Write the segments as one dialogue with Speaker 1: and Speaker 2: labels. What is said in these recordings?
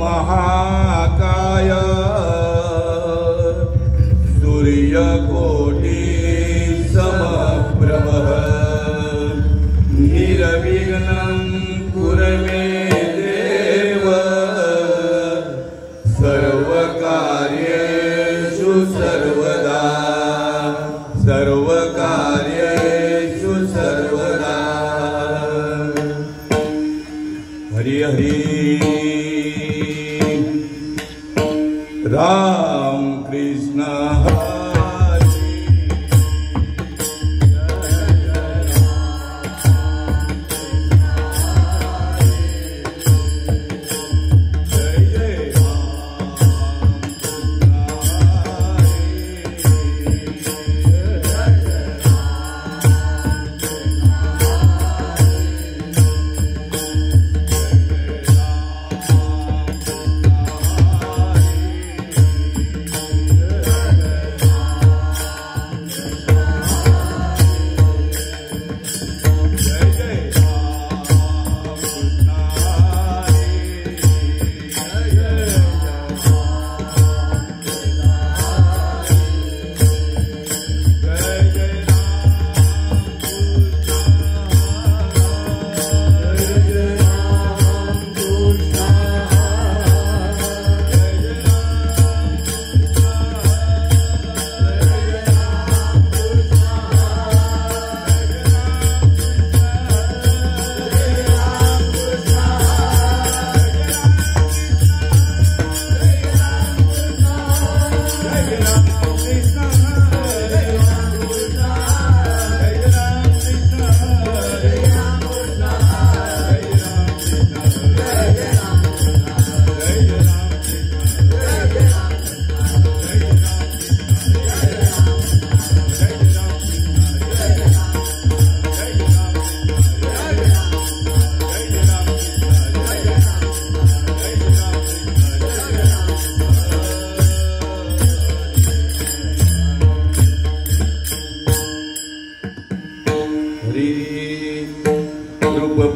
Speaker 1: महाकाय सूर्यकोटि समप्रभ निर्विघ्नं कुरु मे देव सर्वकार्येषु सर्वदा सर्वकार्येषु सर्वदा। हरि हरि राम कृष्ण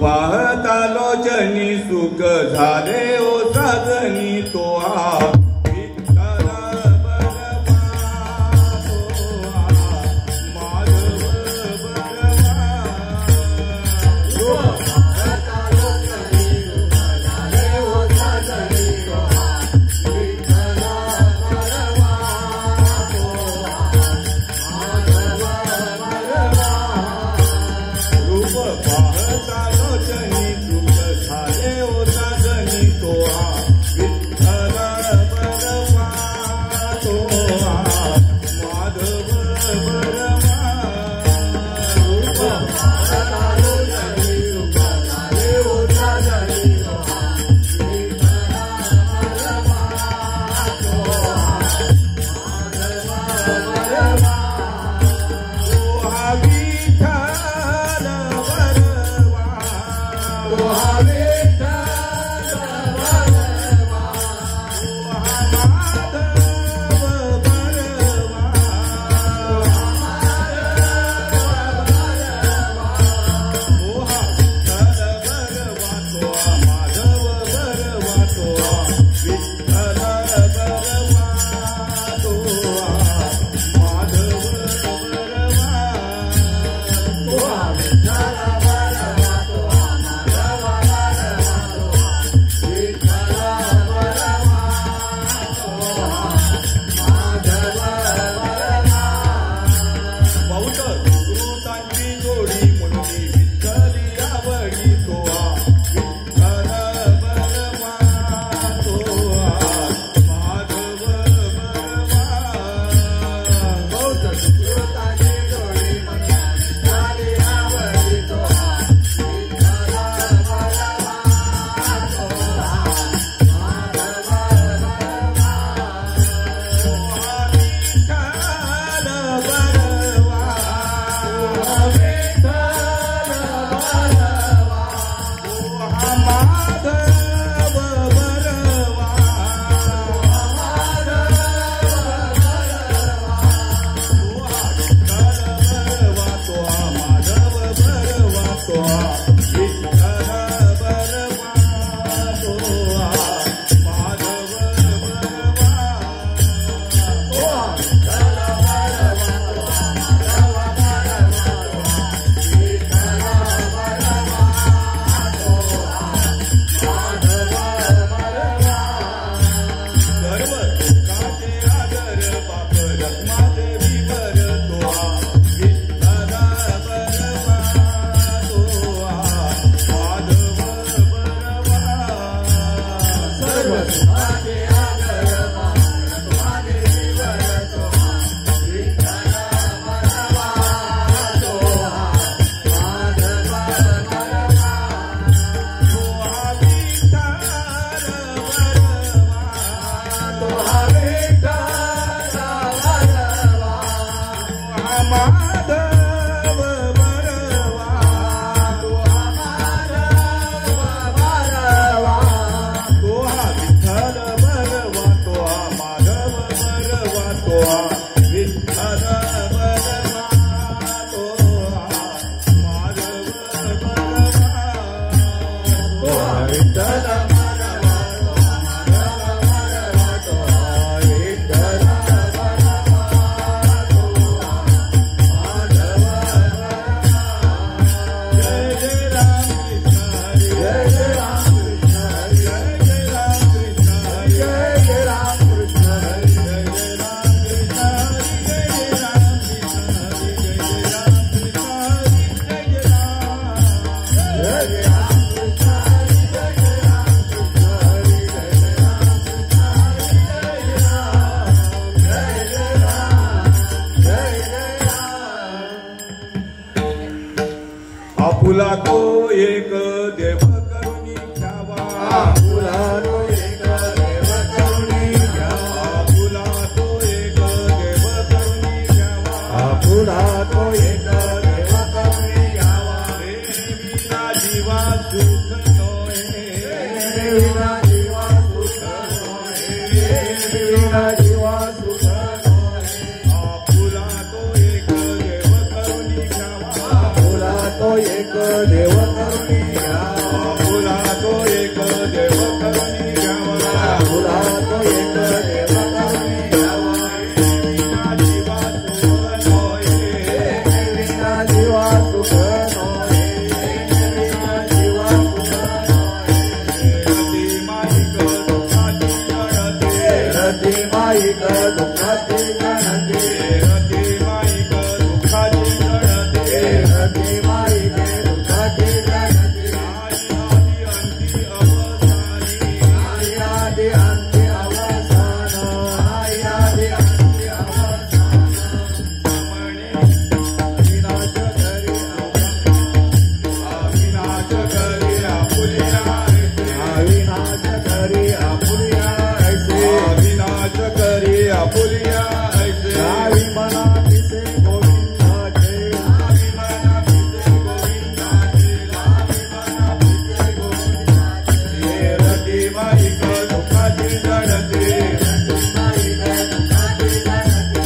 Speaker 1: पाहता लोचनी सुख झाले ओ साजनी तो विठ्ठल बलवा माधव आपुला तो एक देव करुणी घ्यावा,
Speaker 2: आपुला तो एक देव करुणी घ्यावा,
Speaker 1: आपुला तो एक देव करुणी घ्यावा,
Speaker 2: आपुला तो एक देव करुणी घ्यावा.
Speaker 1: विना जीवा सुख नोहे,
Speaker 2: विना जीवा सुख नोहे, विना जीवा सुख नोहे.
Speaker 1: आपुला तो एक देव करुणी घ्यावा,
Speaker 2: आपुला तो एक देव करुणी घ्यावा,
Speaker 1: आपुला तो एक देव करुणी घ्यावा,
Speaker 2: आपुला तो एक देव करुणी घ्यावा.
Speaker 1: विना जीवा सुख नोहे,
Speaker 2: विना जीवा सुख नोहे, विना जीवा सुख नोहे.
Speaker 1: रती माईक दुःखाची गणते,
Speaker 2: रती माईक दुःखाची गणते,
Speaker 1: रती माईक दुःखाची गणते,
Speaker 2: रती माईक दुःखाची गणते.
Speaker 1: आदी अंती अवसानी,
Speaker 2: आदि अंति अवसान,
Speaker 1: विनाश करी आपुलिया ऐसे,
Speaker 2: अविनाश करी आपुलिया ऐसे.
Speaker 1: विनाश करी आपुलिया ऐसे,
Speaker 2: गावी मना तिसे गोविंदाचे,
Speaker 1: गावी मना पिसे गोविंदाचे, गावी मना पिसे गोविंदाचे. हे रती माईक दुःखाची जडते,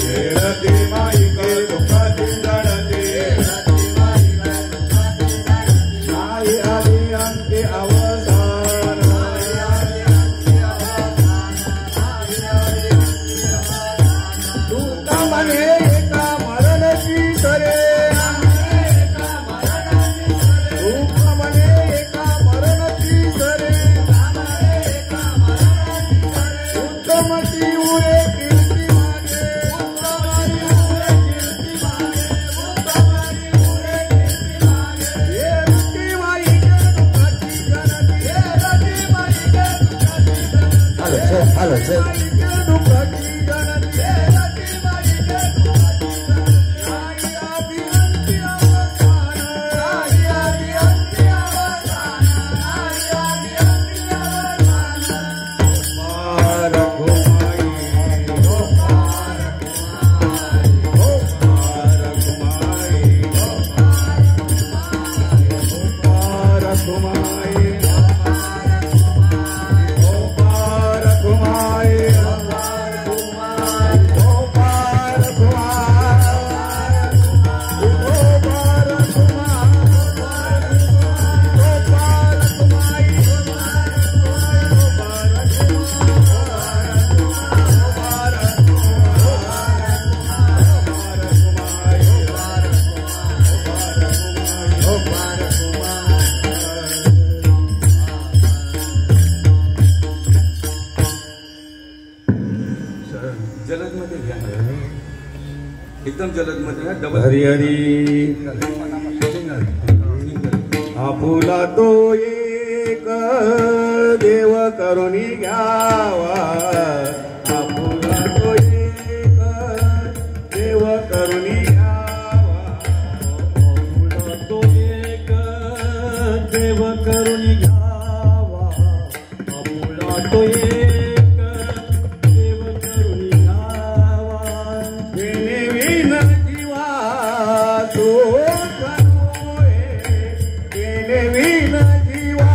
Speaker 1: हे रती माईक दुःखाची जडते,
Speaker 2: आई आदि अंति अवसान, तुका म्हणे एका मरणची सरे, तुका म्हणे एका मरणची सरे, उत्तमती उरे कीर्ती मागे, हे रती माईक दुःखाची गणती, हे रती माईक दुःखाची गणती, दुःखाची गणती, हे रती माईक दुःखाची गणती. आई आदि अंति अवसान, आई आदि अंति अवसान, आई आदि अंति अवसान.
Speaker 1: पार घुमाई,
Speaker 2: ओ पार
Speaker 1: पार घुमाई,
Speaker 2: पार घुमाई, ओ पार घुमाई, ओ पार
Speaker 1: जलद मध्ये घ्या, एकदम जलद मध्ये घ्या, डबल.
Speaker 2: हरी हरी. आपुला तो एक देव करुणी घ्यावा, आपुला तो एक देव करुणी घ्यावा, आपुला तो एक देव करुणी घ्यावा, आपुला तो एक देव करुणी घ्यावा. विने विन जीवा सुख नोहे, विने विन जीवा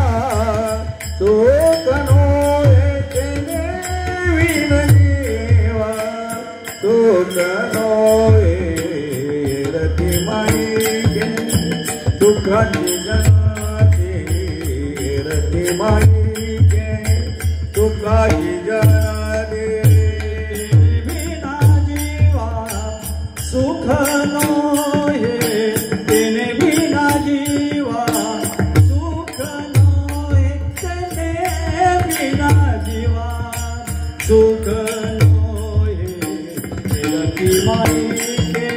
Speaker 2: सुख नोहे, विने विन जीवा सुख नोहे. रती माईके दुःखाची गणते, रती माईके दुःखाची गणते. विना जीवा सुख नोहे, तिने विना जीवा सुख नोहे. विना जीवा सुख नोहे निरंती माईके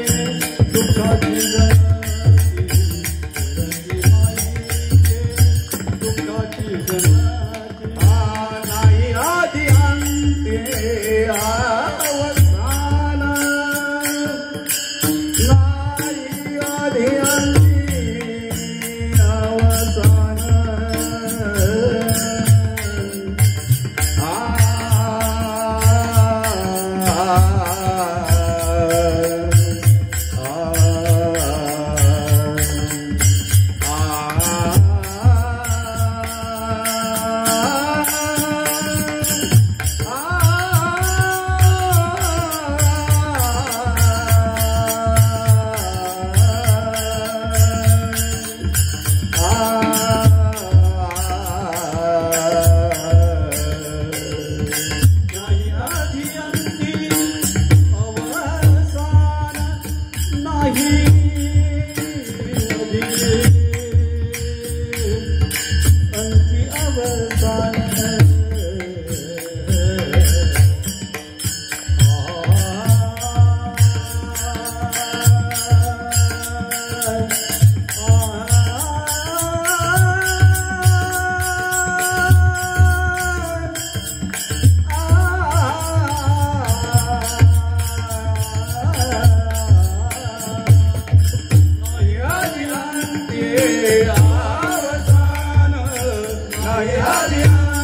Speaker 2: दुःखाची गणती निरंती माईके दुःखाची गणती नाही आदि अंते अवसान नाही आदि Yeah.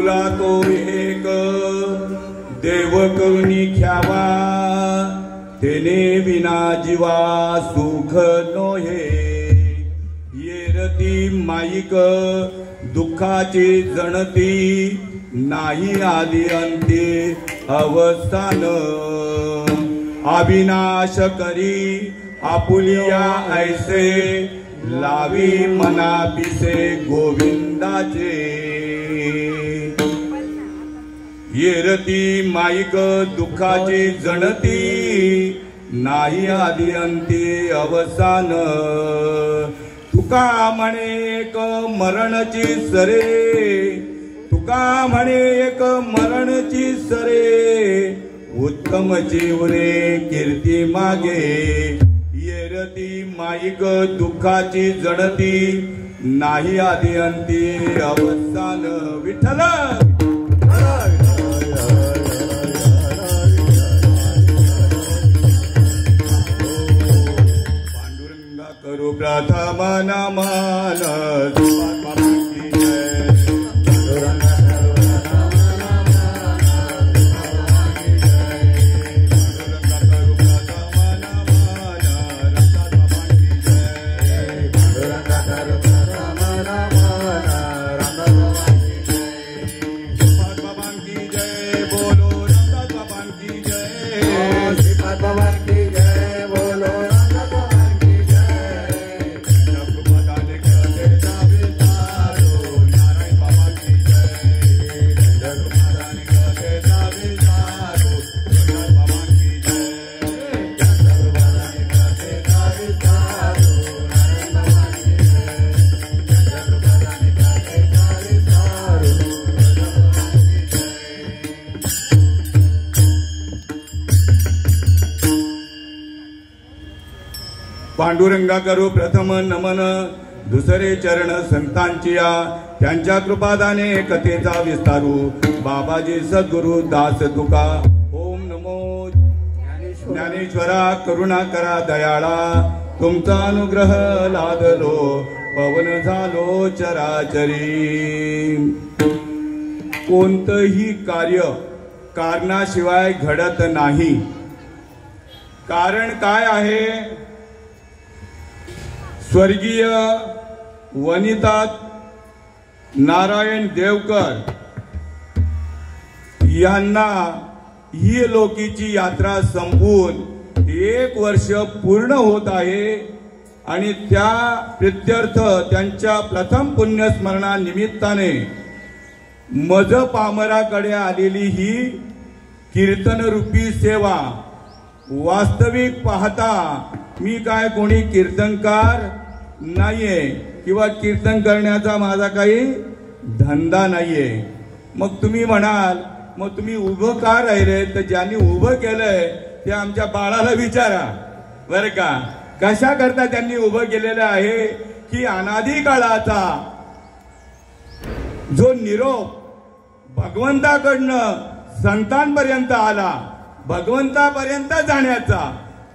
Speaker 1: तुला तो एक देव करुणी घ्यावा, तेने विना जीवा सुख नोहे. येरती माईक दुःखाची जणती, नाही आदी अंती अवस्थान. अविनाश करी आपुलिया ऐसे, लावी मना पिसे गोविंदाचे. येरती माईक दुःखाची जणती, नाही आदी अंती अवसान. तुका म्हणे एक मरणची सरे, तुका म्हणे एक मरणची सरे, उत्तम जीवने कीर्ती मागे. येरती माईक दुःखाची जणती, नाही आदी अंती अवसान. विठ्ठल पांडुरंगा करू प्रथम नमन. पांडुरंगा करू प्रथम नमन. दुसरे चरण संतांचिया, त्यांच्या कृपादाने कथेचा विस्तारू. बाबाजी सद्गुरु दास तुका. ओम नमो ज्ञानेश्वरा करुणा करा दयाळा. तुमचा अनुग्रह लादलो, पवन झालो चराचरी. कोणतंही कार्य कारणाशिवाय घडत नाही. कारण काय आहे? स्वर्गीय वनिता नारायण देवकर यांना ही लोकीची यात्रा संपून 1 वर्ष पूर्ण होत आहे. आणि त्या प्रित्यर्थ त्यांच्या प्रथम पुण्यस्मरणानिमित्ताने मज पामराकडे आलेली ही कीर्तनरूपी सेवा. वास्तविक पाहता मी काय कोणी कीर्तनकार नाहीये किंवा कीर्तन करण्याचा माझा काही धंदा नाहीये. मग तुम्ही म्हणाल मग तुम्ही उभं का राहिले? तर ज्यांनी उभं केलंय ते आमच्या बाळाला विचारा बरं का. कशा करता त्यांनी उभं केलेलं आहे की अनादी काळाचा जो निरोप भगवंताकडनं संतांपर्यंत आला, भगवंतापर्यंत जाण्याचा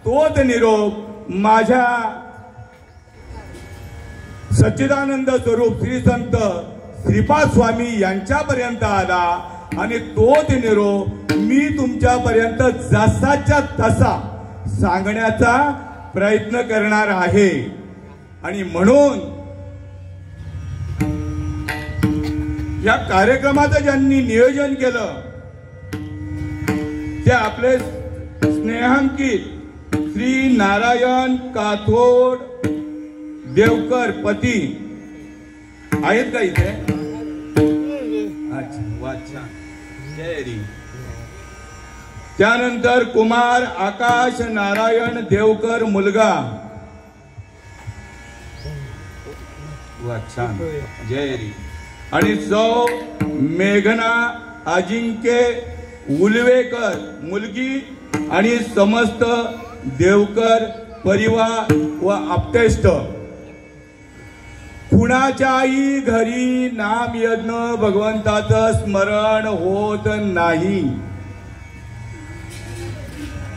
Speaker 1: तोच निरोप माझ्या सच्चिदानंद स्वरूप श्री संत श्रीपाद स्वामी यांच्यापर्यंत आला. आणि तोच निरोप मी तुमच्यापर्यंत जसाच्या तसा सांगण्याचा प्रयत्न करणार आहे. आणि म्हणून या कार्यक्रमाचं ज्यांनी नियोजन केलं ते आपले स्नेहांकित श्री नारायण काथोड देवकर पती आहेत का इथे? अच्छा वाचा जयरी. त्यानंतर कुमार आकाश नारायण देवकर मुलगा वाचा जयरी. आणि सौ मेघना अजिंक्य उलवेकर मुलगी आणि समस्त देवकर परिवार व आप्तेष्ट. कुणाच्याही घरी नाम यज्ञ भगवंताचं स्मरण होत नाही.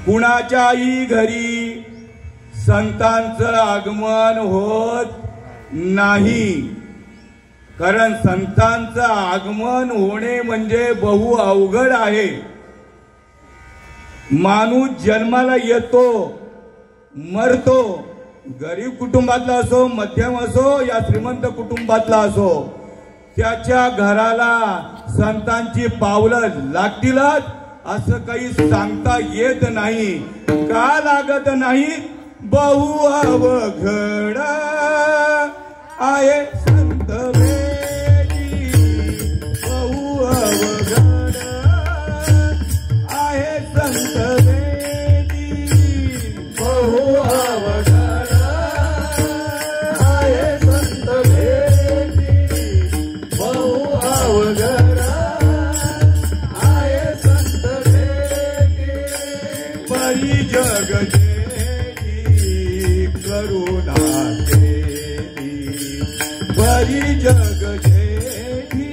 Speaker 1: कुणाच्याही घरी संतांचं आगमन होत नाही. कारण संतांचं आगमन होणे म्हणजे बहु अवघड आहे. माणूस जन्माला येतो, मरतो, गरीब कुटुंबातला असो, मध्यम असो या श्रीमंत कुटुंबातला असो, त्याच्या घराला संतांची पावलं लागतीलच असं काही सांगता येत नाही. का लागत नाही? बहु अवघड आहे संत वेदी, बहु अवघड आहे संत वेदी, बहु अवघड आहे संत वेदी, बहु अवघड आहे संत वेदी. परी जग जेठी करुणा केली, परी जग जेठी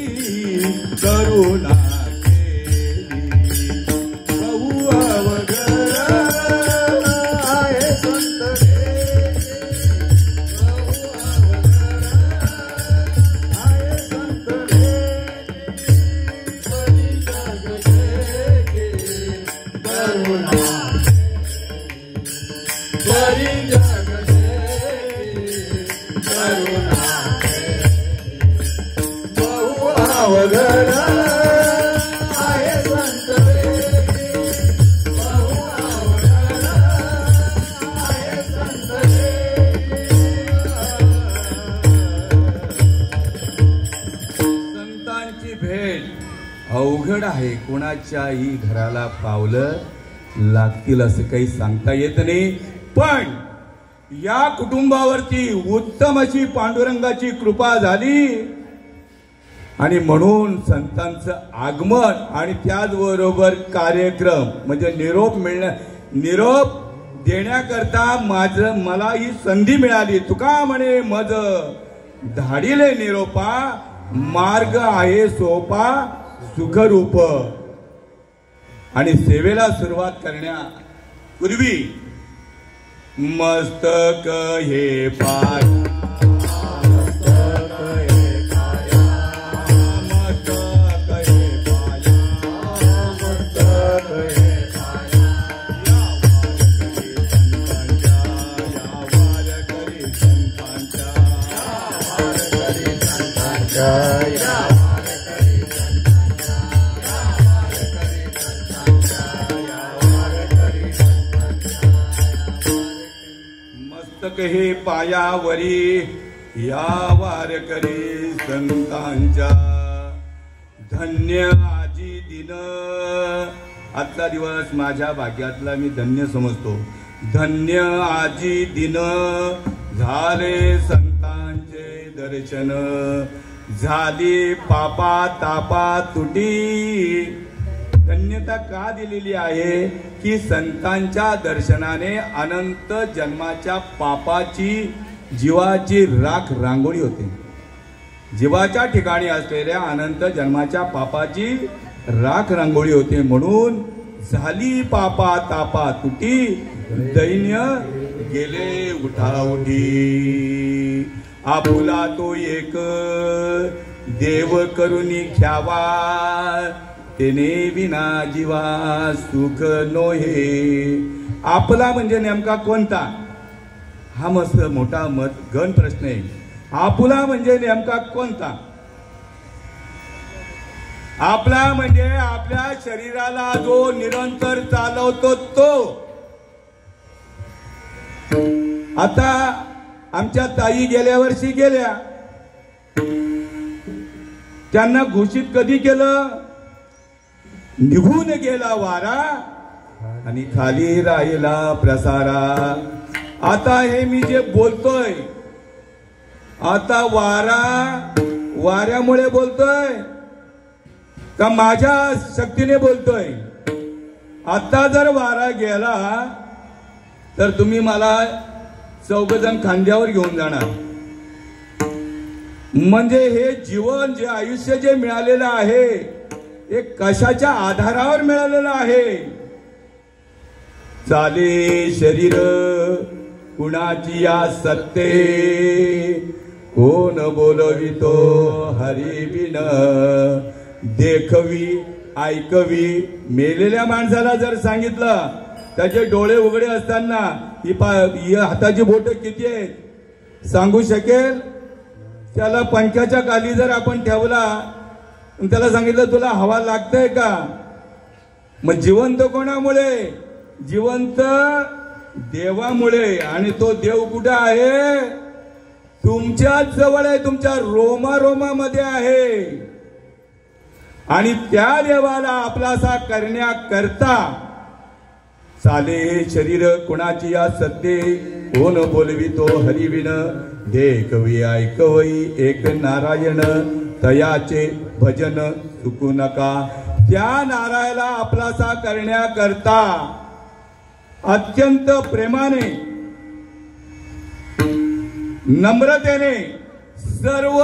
Speaker 1: करुणा केली, बहु अवघड आहे संत वेदी, बहु अवघड आहे संत वेदी. परी जग जेठी करुणा, परी जग जेठी करुणा, बहु अवघड आहे संत वेदी, बहु अवघड आहे संत वेदी. संतांची भेट अवघड आहे. कोणाच्याही घराला पावलं लागतील असं काही सांगता येत नाही. पण या कुटुंबावरती उत्तम अशी पांडुरंगाची कृपा झाली आणि म्हणून संतांचं आगमन आणि त्याचबरोबर कार्यक्रम म्हणजे निरोप देण्याकरता मला ही संधी मिळाली. तुका म्हणे मज धाडिले निरोपा, मार्ग आहे सोपा सुखरूप. आणि सेवेला सुरुवात करण्यापूर्वी मस्तक हे पाय, मस्तक हे पाया, मस्तक हे पाया, मस्तक हे पाया. या वार करी संतांच्या, या वार करी संतांच्या, या वार करी संतांच्या, या वार करी संतांच्या, या वार करी संतांच्या. मस्तक हे पायावरी या वार करी संतांच्या. धन्य आजी दिन, आजचा दिवस माझ्या भाग्यातला मी धन्य समजतो. धन्य आजी दिन झाले संतांचे दर्शन, झाली पापा तापा तुटी. धन्यता का दिलेली आहे की संतांच्या दर्शनाने अनंत जन्माच्या पापाची जीवाची राख रांगोळी होते. जीवाच्या ठिकाणी असलेल्या अनंत जन्माच्या पापाची राख रांगोळी होते. म्हणून झाली पापा तापा तुटी, दैन्य गेले उठाउठी. आपुला तो एक देव करुणी ख्यावा, तेने विना जीवा सुख नोहे. आपला म्हणजे नेमका कोणता? हा मस्त मोठा गण प्रश्न आहे. आपुला म्हणजे नेमका कोणता? आपला म्हणजे आपल्या शरीराला जो निरंतर चालवतो तो. आता आमच्या ताई गेल्या वर्षी गेल्या, त्यांना घोषित कधी केलं? निघून गेला वारा आणि खाली राहिला प्रसारा. आता हे मी जे बोलतोय, आता वाऱ्यामुळे बोलतोय का माझ्या शक्तीने बोलतोय? आता जर वारा गेला तर तुम्ही मला 4 जण खांद्यावर घेऊन जाणार. म्हणजे हे जीवन जे आयुष्य जे मिळालेलं आहे हे कशाच्या आधारावर मिळालेलं आहे? चाले शरीर कुणाची या सत्ते, कोण बोलवितो हरी बिन, देखवी ऐकवी. मेलेल्या माणसाला जर सांगितलं, त्याचे डोळे उघडे असताना ही हाताची बोट किती आहेत सांगू शकेल? त्याला पंख्याच्या खाली जर आपण ठेवला, त्याला सांगितलं तुला हवा लागतंय का? मग जिवंत कोणामुळे? जिवंत देवामुळे. आणि तो देव कुठे आहे? तुमच्याच जवळ आहे, तुमच्या रोमारोमामध्ये आहे. आणि त्या देवाला आपलासा करण्याकरता चाले हे शरीर कुणाची या सत्ते, कोण बोलवितो हरिविन, देखवी ऐकवई एक नारायण, तयाचे भजन चुकू नका. त्या नारायणाला आपलासा करण्याकरता अत्यंत प्रेमाने, नम्रतेने, सर्व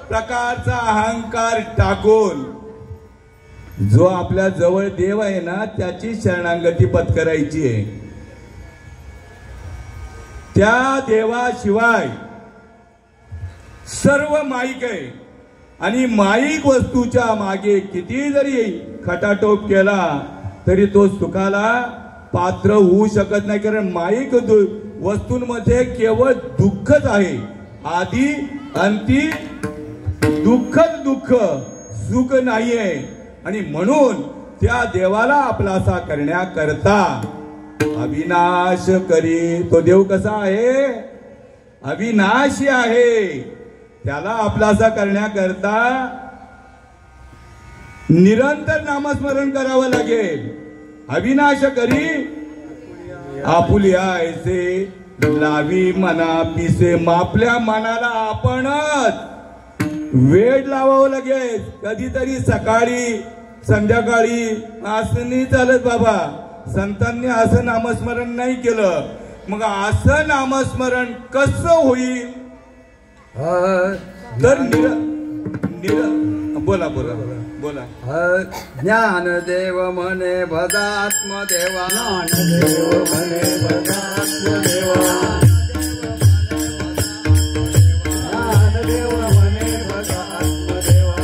Speaker 1: प्रकारचा अहंकार टाकून जो आपल्या जवळ देव आहे ना, त्याची शरणागती पत्करायची आहे. त्या देवाशिवाय सर्व माईक आहे. आणि माईक वस्तूच्या मागे किती जरी खटाटोप केला तरी तो सुखाला पात्र होऊ शकत नाही. कारण माईक वस्तूंमध्ये केवळ दुःखच आहे. आधी अंती दुःखच दुःख, सुख नाहीये. आणि म्हणून त्या देवाला आपलासा करण्याकरता अविनाश करी. तो देव कसा आहे? अविनाशी आहे. त्याला आपलासा करण्याकरता निरंतर नामस्मरण करावं लागेल. अविनाश करी आपुलिया ऐसे, लावी मना पिसे. आपल्या मनाला आपणच वेळ लावावं लागेल. कधीतरी सकाळी संध्याकाळी असं नाही चालत बाबा. संतांनी असं नामस्मरण नाही केलं. मग असं नामस्मरण कसं होईल? तर बोला बोला बोला.
Speaker 2: ज्ञानदेव म्हणे भदात्मदेवा, ज्ञानदेव म्हणे भदात्मदेवा, ज्ञानदेव म्हणे भदात्मदेवा.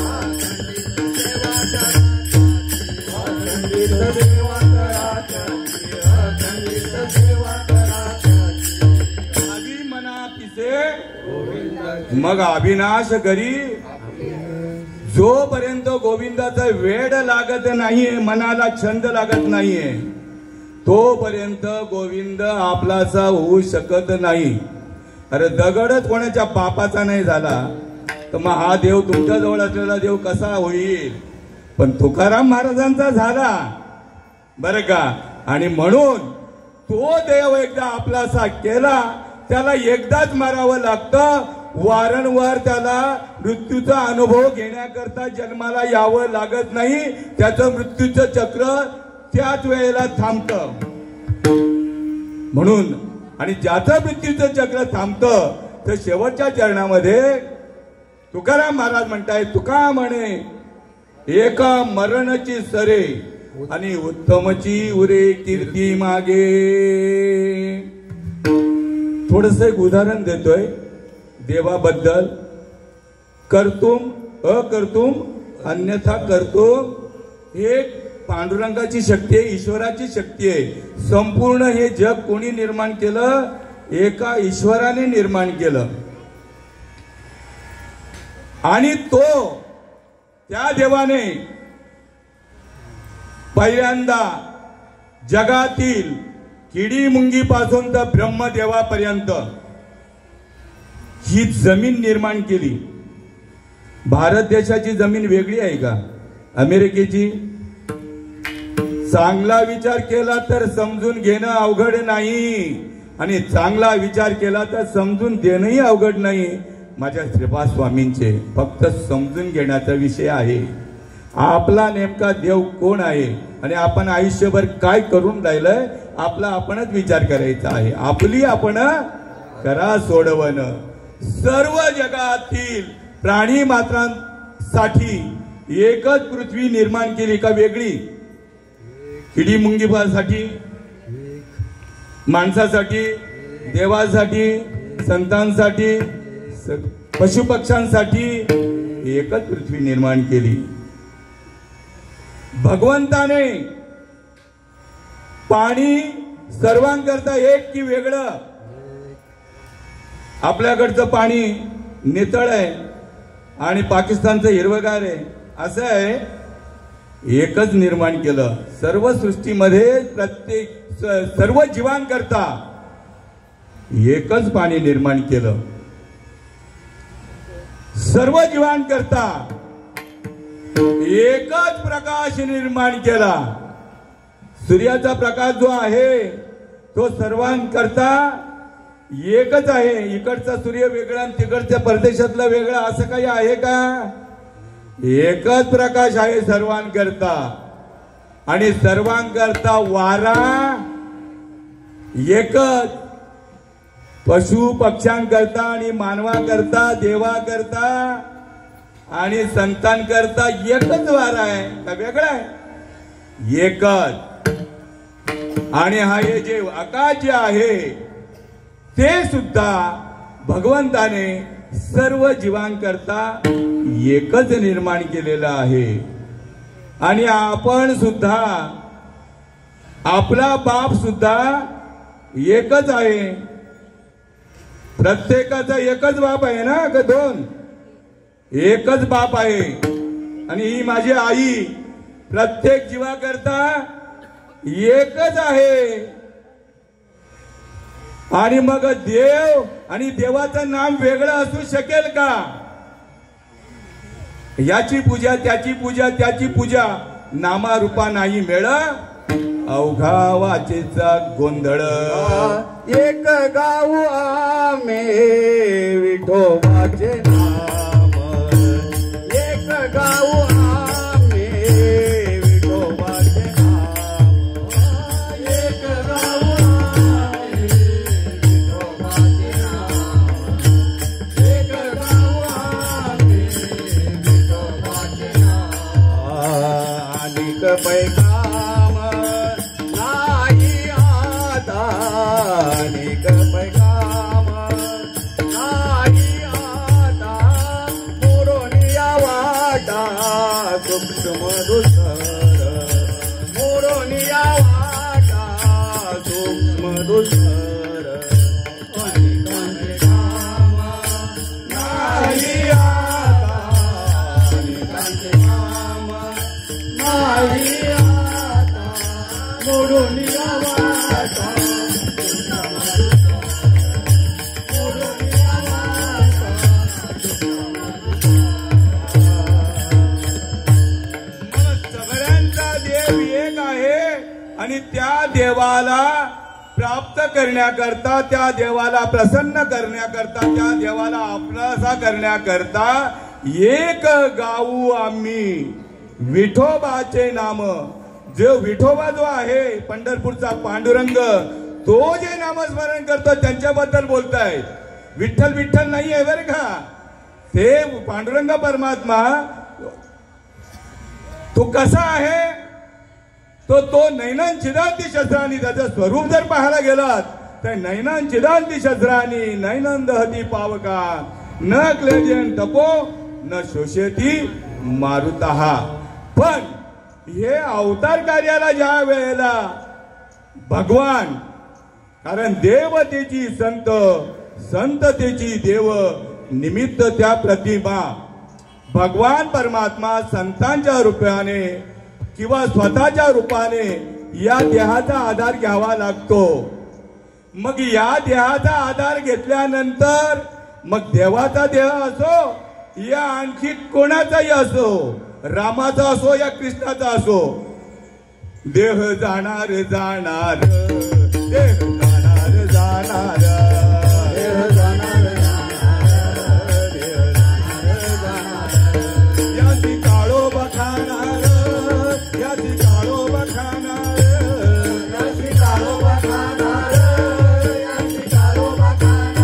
Speaker 2: खंडित देवा कराची, खंडित देवा कराची.
Speaker 1: अभि मना पिसे मग अविनाश करी. जोपर्यंत गोविंदाचा वेड लागत नाहीये, मनाला छंद लागत नाहीये, तोपर्यंत गोविंद आपलासा होऊ शकत नाही. अरे दगडच कोणाच्या पापाचा नाही झाला तर मग हा देव तुमच्या जवळ असलेला देव कसा होईल? पण तुकाराम महाराजांचा झाला बरं का. आणि म्हणून तो देव एकदा आपलासा केला, त्याला एकदाच मारावं लागतं. वारंवार त्याला मृत्यूचा अनुभव घेण्याकरता जन्माला यावं लागत नाही. त्याचं मृत्यूचं चक्र त्याच वेळेला थांबतं. म्हणून आणि ज्याचं मृत्यूचं चक्र थांबतं तर शेवटच्या चरणामध्ये तुकाराम महाराज म्हणताय, तुका म्हणे एका मरणची सरे आणि उत्तमची उरे कीर्ती मागे. थोडस एक उदाहरण देतोय देवाबद्दल. कर्तुम अकर्तुम अन्यथा कर्तुम हे पांडुरंगाची शक्ती आहे, ईश्वराची शक्ती आहे. संपूर्ण हे जग कोणी निर्माण केलं? एका ईश्वराने निर्माण केलं. आणि तो त्या देवाने पहिल्यांदा जगातील किडी मुंगी पासून तर ब्रह्मदेवापर्यंत ही जमीन निर्माण केली. भारत देशाची जमीन वेगळी आहे का अमेरिकेची? चांगला विचार केला तर समजून घेणं अवघड नाही, आणि चांगला विचार केला तर समजून देणंही अवघड नाही. माझ्या श्रीपाद स्वामींचे फक्त समजून घेण्याचा विषय आहे. आपला नेमका देव कोण आहे आणि आपण आयुष्यभर काय करून राहिलंय, आपला आपणच विचार करायचा आहे. आपली आपण करा सोडवण. सर्व जगातील प्राणी मात्रांसाठी एकच पृथ्वी निर्माण केली का वेगळी? किडी मुंगीसाठी, माणसासाठी, देवासाठी, संतांसाठी पशुपक्ष्यांसाठी एकच पृथ्वी निर्माण केली. भगवंताने पाणी सर्वांकरता एक की वेगळं? आपल्याकडचं पाणी नितळ आहे आणि पाकिस्तानचं हिरवगार आहे असं आहे. एकच निर्माण केलं. सर्व सृष्टीमध्ये प्रत्येक सर्व जीवांकरता एकच पाणी निर्माण केलं. सर्व जीवांकरता एकच प्रकाश निर्माण केला. सूर्याचा प्रकाश जो आहे तो सर्वांकरता एकच आहे. इकडचा सूर्य वेगळा आणि तिकडच्या परदेशातला वेगळा असं काही आहे का? एकच प्रकाश आहे सर्वांकरता. आणि सर्वांकरता वारा एकच. पशु पक्ष्यांकरता आणि मानवाकरता, देवाकरता आणि संतांकरता एकच वारा आहे का वेगळा आहे? एकच. आणि हा हे जे आकाश जे आहे ते सुद्धा भगवंताने सर्व जीवांकरता एकच निर्माण केलेलं आहे. आणि आपण सुद्धा, आपला बाप सुद्धा एकच आहे. प्रत्येकाचा एकच बाप आहे ना का दोन? एकच बाप आहे. आणि ही माझी आई प्रत्येक जीवाकरता एकच आहे. आणि मग देव आणि देवाचं नाम वेगळं असू शकेल का? याची पूजा त्याची पूजा त्याची पूजा नामारूपा नाही मेळ, अवघा वाचेचा गोंधळ.
Speaker 2: एक गाऊ आम्ही विठोबाचे नाम, एक गाऊ आम्ही विठोबाचे नाम, एक गाऊ आम्ही विठोबाचे नाम, एक गाऊ आम्ही विठोबाचे नाम. अनेक पैगाम नाही आता, अनेक पैगाम नाही आता, मोरोनिया वाटा सूक्ष्म दुसर, मोरोनिया वाटा सूक्ष्म दुसर. अनेक पैगाम नाही आता, अनेक पैगाम नाही आता, मोरोनिया वाटा.
Speaker 1: आणि त्या देवाला प्राप्त करण्याकरता, त्या देवाला प्रसन्न करण्याकरता, त्या देवाला आपलासा करण्याकरता एक गाऊ आम्ही विठोबाचे नाम. जो विठोबा जो आहे पंढरपूरचा पांडुरंग, तो जे नामस्मरण करतो त्यांच्याबद्दल बोलतायत. विठ्ठल विठ्ठल नाही आहे बरं का. ते पांडुरंग परमात्मा तो कसा आहे, तो नैनन छिदांती शस्त्रांनी, त्याचं स्वरूप जर पाहायला गेलात तर नैनन छिदांती शस्त्रांनी नैनन दहती पावका, न क्लेजन तपो न शोषेती मारुतः. पण हे अवतार कार्याला ज्या वेळेला भगवान, कारण देवतेची संत, संततेची देव, निमित्त त्या प्रतिमा, भगवान परमात्मा संतांच्या रूपाने किंवा स्वतःच्या रूपाने या देहाचा आधार घ्यावा लागतो. मग या देहाचा आधार घेतल्यानंतर मग देवाचा देह असो या आणखी कोणाचाही असो, रामाचा असो या कृष्णाचा असो, देह जाणार जाणार, देह जाणार जाणार, देह जाणार जाणार, देह जाणार जाणार. याची काळो बखाणार, याची काळो बखाणार, याची काळो बखाणार, याची काळो बखाणार.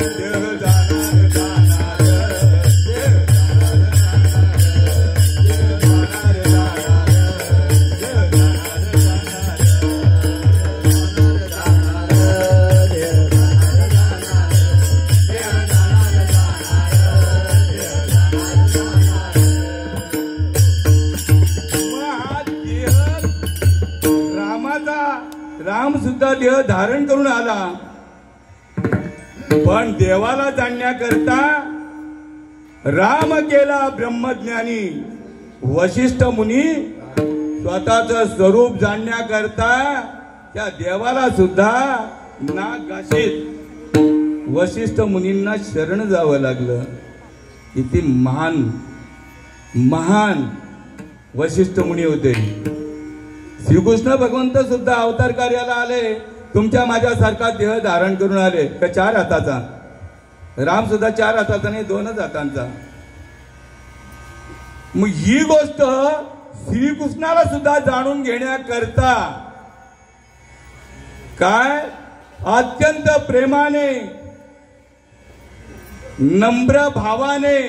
Speaker 1: देह जाणार जाणार, देह जाणार जाणार, देह जाणार जाणार, देह जाणार जाणार, देह जाणार जाणार, देह राम सुद्धा देह धारण करून आला, पण देवाला जाणण्याकरता राम केला ब्रह्मज्ञानी. वशिष्ठ मुनी स्वतःच स्वरूप जाणण्याकरता त्या देवाला सुद्धा नाक घाशीत वशिष्ठ मुनींना शरण जावं लागलं. किती महान महान वशिष्ठ मुनी होते. श्रीकृष्ण भगवंत सुद्धा अवतार कार्याला आले, तुमच्या माझ्यासारखा देह धारण करून आले. का 4 हाताचा? राम सुद्धा 4 हाताचा नाही, 2च हातांचा. मग ही गोष्ट श्रीकृष्णाला सुद्धा जाणून घेण्याकरता काय अत्यंत प्रेमाने नम्र भावाने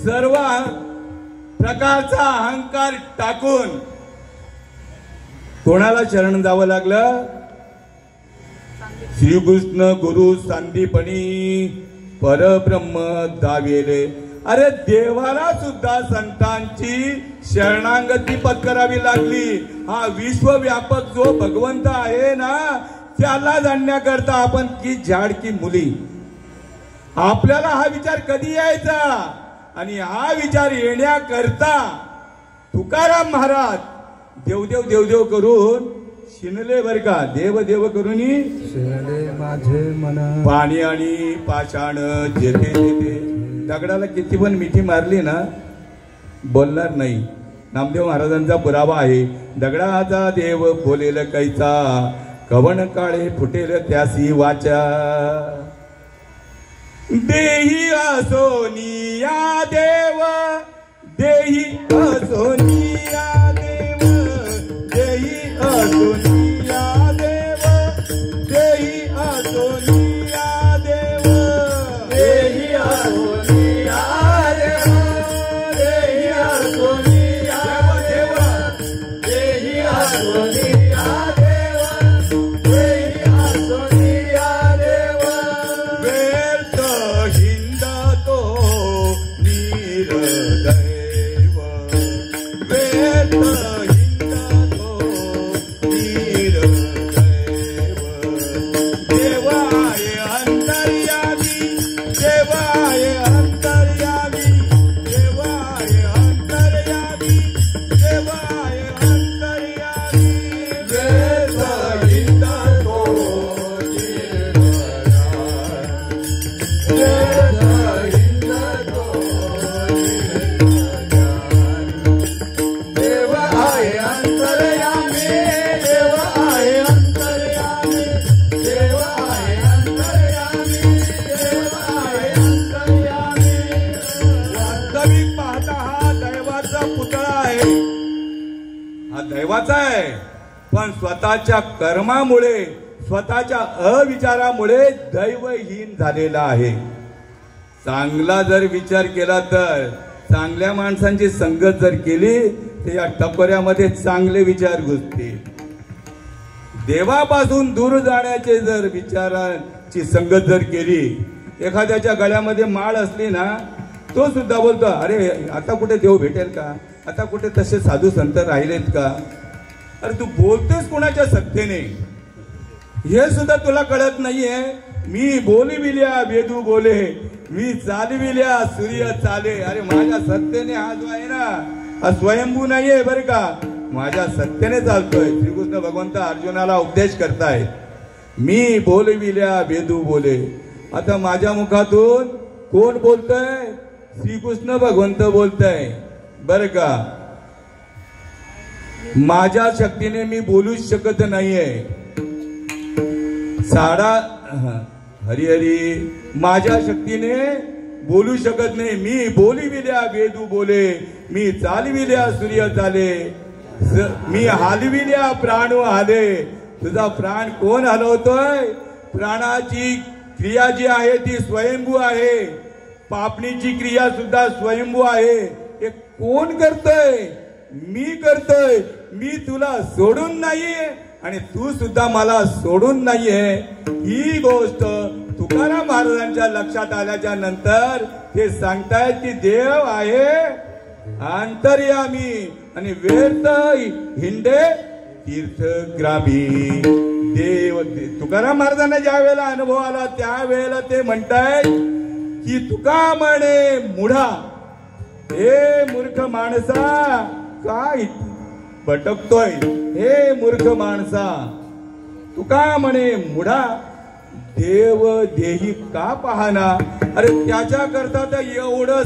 Speaker 1: सर्व प्रकारचा अहंकार टाकून कोणाला शरण जावं लागलं? श्रीकृष्ण गुरु सांदीपणी परब्रह्म दावेले. अरे देवाला सुद्धा संतांची शरणागती पत्करावी लागली. हा विश्वव्यापक जो भगवंत आहे ना, त्याला जाणण्याकरता आपण की झाड की मुली. आपल्याला हा विचार कधी यायचा? आणि हा विचार येण्याकरता तुकाराम महाराज देवदेव देवदेव करून शिनले बर का. देव देव करून
Speaker 2: शिनले माझे मन.
Speaker 1: पाणी आणि पाषाण जेथे तेथे. दगडाला किती पण मिठी मारली ना, बोलणार नाही. नामदेव महाराजांचा पुरावा आहे. दगडाचा देव बोलेल कैचा, कवण काळे फुटेल त्यासी वाचा. देही असोनिया देव, देही असोनिया देव, देही असोनिया देव, देही असोनिया देव, देही असोनिया देव, देही असोनिया देव, देही असोनिया देव, देही असोनिया देव. व्यर्थ हिंडतो नीरदैव, व्यर्थ हिंडतो नीरदैव. देवाय अंतर्यामी, देवाय अंतर्यामी, देवाय अंतर्यामी, देवाय अंतर्यामी. व्यर्थ हिंडतो देव आहे अंतर्यामी, देव आहे अंतर्यामी, देव आहे अंतर्यामी, देव आहे अंतर्यामी. वास्तविक पाहता हा दैवाचा पुतळा आहे. हा दैवाचा आहे, पण स्वतःच्या कर्मामुळे स्वतःच्या अविचारामुळे दैवहीन झालेला आहे. चांगला जर विचार केला तर, चांगल्या माणसांची संगत जर केली तर या टपोऱ्यामध्ये चांगले विचार घुसतील. देवापासून दूर जाण्याचे जर विचारांची संगत जर केली, एखाद्याच्या गळ्यामध्ये माळ असली ना, तो सुद्धा बोलतो अरे आता कुठे देव भेटेल का, आता कुठे तसे साधू संत राहिलेत का. अरे तू बोलतोस कोणाच्या सत्तेने हे सुद्धा तुला कळत नाहीये. मी बोलिविल्या वेदू बोले, मी चालविल्या सूर्य चाले. अरे माझ्या सत्तेने हा जो आहे ना, हा स्वयंभू नाहीये बरं का, माझ्या सत्तेने चालतोय. श्रीकृष्ण भगवंत अर्जुनाला उपदेश करतायत, मी बोलविल्या वेदू बोले. आता माझ्या मुखातून कोण बोलतोय? श्रीकृष्ण भगवंत बोलतोय बरं का. माझ्या शक्तीने मी बोलूच शकत नाहीये. साडा हरिहरी माझ्या शक्तीने बोलू शकत नाही. मी बोलिविल्या वेदू बोले, मी चालविल्या सूर्य चाले, मी हालविल्या प्राण हाले. तुझा प्राण कोण हलवतोय? प्राणाची क्रिया जी आहे ती स्वयंभू आहे. पापणीची क्रिया सुद्धा स्वयंभू आहे. हे कोण करतोय? मी करतोय. मी तुला सोडून नाहीये आणि तू सुद्धा मला सोडून नाहीये. ही गोष्ट तुकाराम महाराजांच्या लक्षात आल्याच्या नंतर ते सांगतायत की देव आहे अंतर्यामी आणि व्यर्थ हिंडे तीर्थग्रामी. देव तुकाराम महाराजांना ज्या वेळेला अनुभव आला त्यावेळेला ते म्हणतायत की तुका म्हणे मुढा, हे मूर्ख माणसा काय भटकतोय, हे मूर्ख माणसा तुका म्हणे मुढा, देव देही का पाहना. अरे त्याच्या करता तर एवढं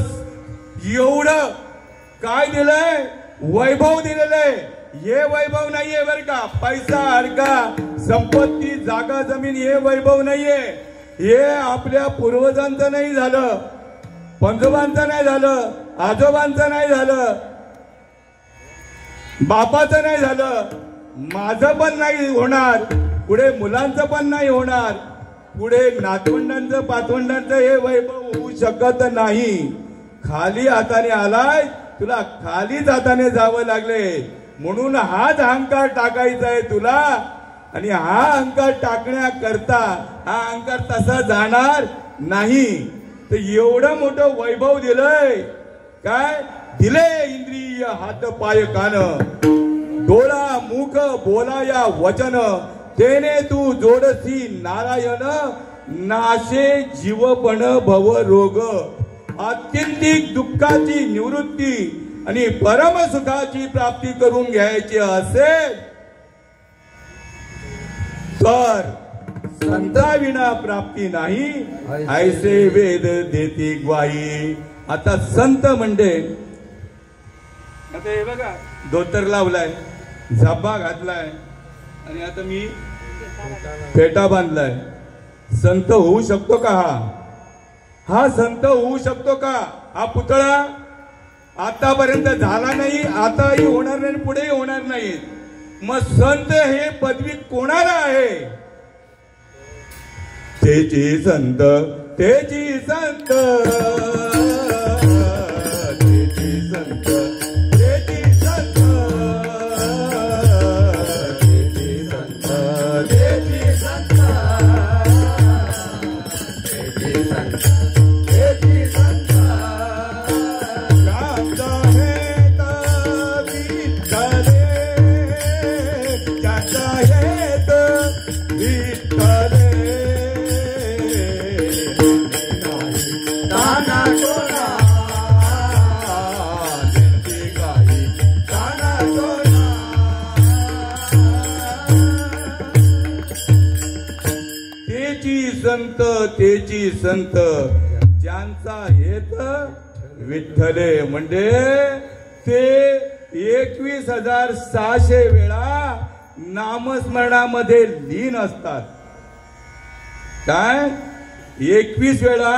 Speaker 1: काय दिलंय, वैभव दिलेलं आहे. हे वैभव नाहीये बर का, पैसा अडका संपत्ती जागा जमीन हे वैभव नाहीये. हे आपल्या पूर्वजांचं नाही झालं, पंजोबांचं नाही झालं, आजोबांचं नाही झालं, बापाचं नाही झालं, माझं पण नाही होणार, पुढे मुलांचं पण नाही होणार, पुढे नातवंडांचं पातवंडांचं हे वैभव होऊ शकत नाही. खाली हाताने आलाय, तुला खालीच हाताने जावं लागले, म्हणून हाच अहंकार टाकायचा आहे तुला. आणि हा अहंकार टाकण्याकरता हा अहंकार तसा जाणार नाही. तर एवढं मोठं वैभव दिलंय, काय दिले, इंद्रिय हात पाय कान, डोळा मुख बोलाया वचन, तेने तू जोडसी नारायण, नाशे जीवपण भव रोग. आत्यंतिक दुःखाची निवृत्ती आणि परम सुखाची प्राप्ती करून घ्यायची असेल तर संताविना प्राप्ती नाही, ऐसे वेद देती ग्वाही. आता संत म्हणजे आता हे बघा, धोतर लावलाय, झब्बा घातलाय आणि आता मी फेटा बांधलाय. संत होऊ शकतो का? हा संत होऊ शकतो का? हा पुतळा आतापर्यंत झाला नाही, आताही होणार नाही, पुढेही होणार नाही. मग संत हे पदवी कोणाला आहे? तेची संत, तेची संत, तेची संत, तेची संत, तेची संत, तेची संत, तेची संत, तेची संत. संत तेची संत, ज्यांचा हेत विठ्ठले, म्हणजे ते 21,600 वेळा नामस्मरणामध्ये लीन असतात. काय 21 वेळा,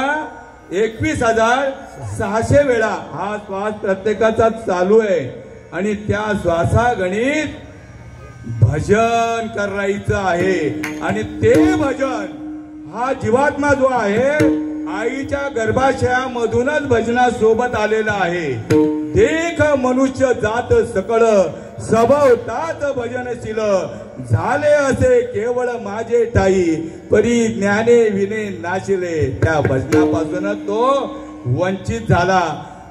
Speaker 1: 21,600 वेळा हा श्वास प्रत्येकाचा चालू आहे. आणि त्या श्वासागणित भजन करायचं आहे. आणि ते भजन हा जीवात्मा जो आहे आईच्या गर्भाशयामधूनच भजनासोबत आलेला आहे. देख मनुष्य जात सकळ, स्वभावताच भजनशील, झाले असे केवळ माझे ठाई, परी ज्ञाने विने नाशिले. त्या भजनापासून तो वंचित झाला.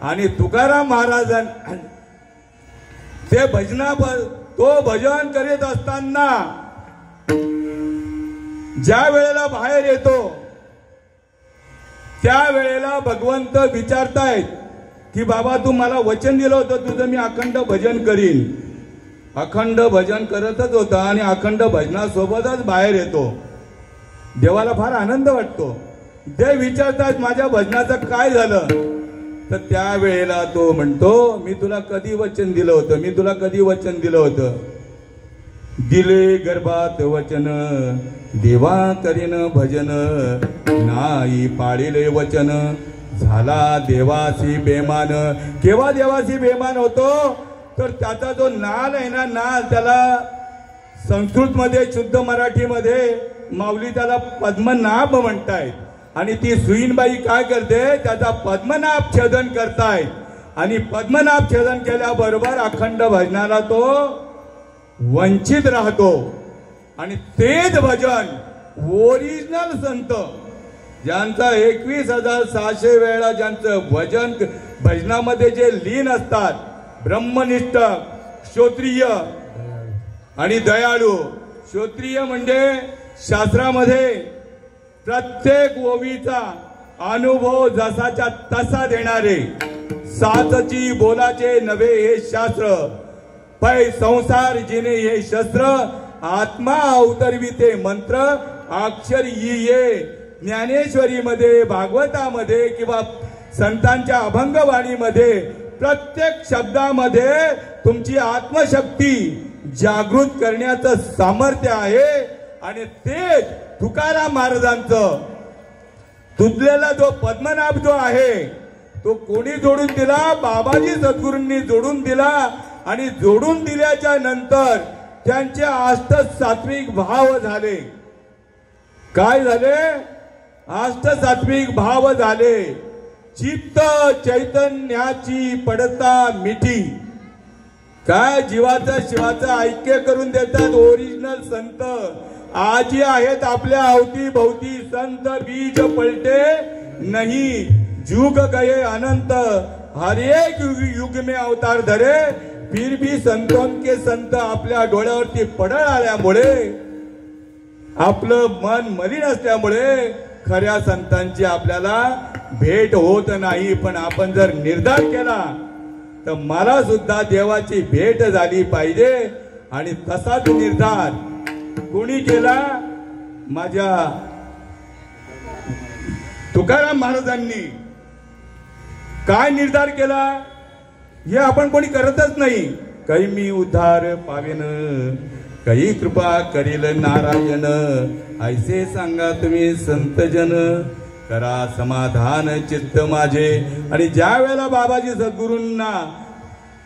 Speaker 1: आणि तुकाराम महाराजां ते तो भजन करीत असताना ज्या वेळेला बाहेर येतो त्या वेळेला भगवंत विचारतायत की बाबा तू मला वचन दिलं होतं तुझं मी अखंड भजन करीन. अखंड भजन करतच होता आणि अखंड भजनासोबतच बाहेर येतो. देवाला फार आनंद वाटतो. देव विचारतात माझ्या भजनाचं काय झालं. तर त्या वेळेला तो म्हणतो मी तुला कधी वचन दिलं होतं, मी तुला कधी वचन दिलं होतं. दिले गर्भात वचन, देवा करीन भजन, नाही पाळिले वचन, झाला देवासी बेमान. केव्हा देवासी बेमान होतो तर त्याचा जो नाल आहे ना, नाल, त्याला संस्कृत मध्ये शुद्ध मराठीमध्ये माऊली त्याला पद्मनाभ म्हणतायत. आणि ती सुईनबाई काय करते, त्याचा पद्मनाभ छेदन करतायत. आणि पद्मनाभ छेदन केल्याबरोबर अखंड भजनाला तो वंचित राहतो. आणि तेच भजन ओरिजिनल संत ज्यांचा 21,600 वेळा ज्यांचं भजनामध्ये जे लीन असतात, ब्रह्मनिष्ठ, क्षत्रिय आणि दयाळू, श्रोत्रिय म्हणजे शास्त्रामध्ये प्रत्येक ओवीचा अनुभव जसाच्या तसा देणारे, साचची बोलाचे नव्हे हे शास्त्र, पै संसार जिने हे शस्त्र, आत्मा अवतरविते मंत्र, अक्षर ये ज्ञानेश्वरीमध्ये, भागवतामध्ये किंवा संतांच्या अभंगवाणीमध्ये प्रत्येक शब्दामध्ये तुमची आत्मशक्ती जागृत करण्याचं सामर्थ्य आहे. आणि तेच तुकाराम महाराजांचं तुटलेला जो पद्मनाभ जो आहे तो कोणी जोडून दिला? बाबाजी सद्गुरूंनी जोडून दिला. आणि जोडून दिल्याच्या नंतर त्यांचे अष्ट सात्विक भाव झाले. काय झाले? अष्ट सात्विक भाव झाले. चित्त चैतन्याची पडता मिठी. काय जीवाचं शिवाचं ऐक्य करून देतात ओरिजिनल संत. आजी आहेत आपल्या अवती भोवती, संत बीज पलटे नहीं, जुग गए अनंत, हर एक युग में अवतार धरे, फिर भी संतों के संत आपल्या डोळ्यावरती पडळ आल्यामुळे, आपलं मन मलिन असल्यामुळे खऱ्या संतांची आपल्याला भेट होत नाही. पण आपण जर निर्धार केला तर मला सुद्धा देवाची भेट झाली पाहिजे. आणि तसाच निर्धार कोणी केला? माझ्या तुकाराम महाराजांनी. काय निर्धार केला हे आपण कोणी करतच नाही. काही मी उद्धार पावेन, काही कृपा करील नारायण, ऐसे सांगा तुम्ही संतजन, करा समाधान चित्त माझे. आणि ज्या वेळेला बाबाजी सद्गुरूंना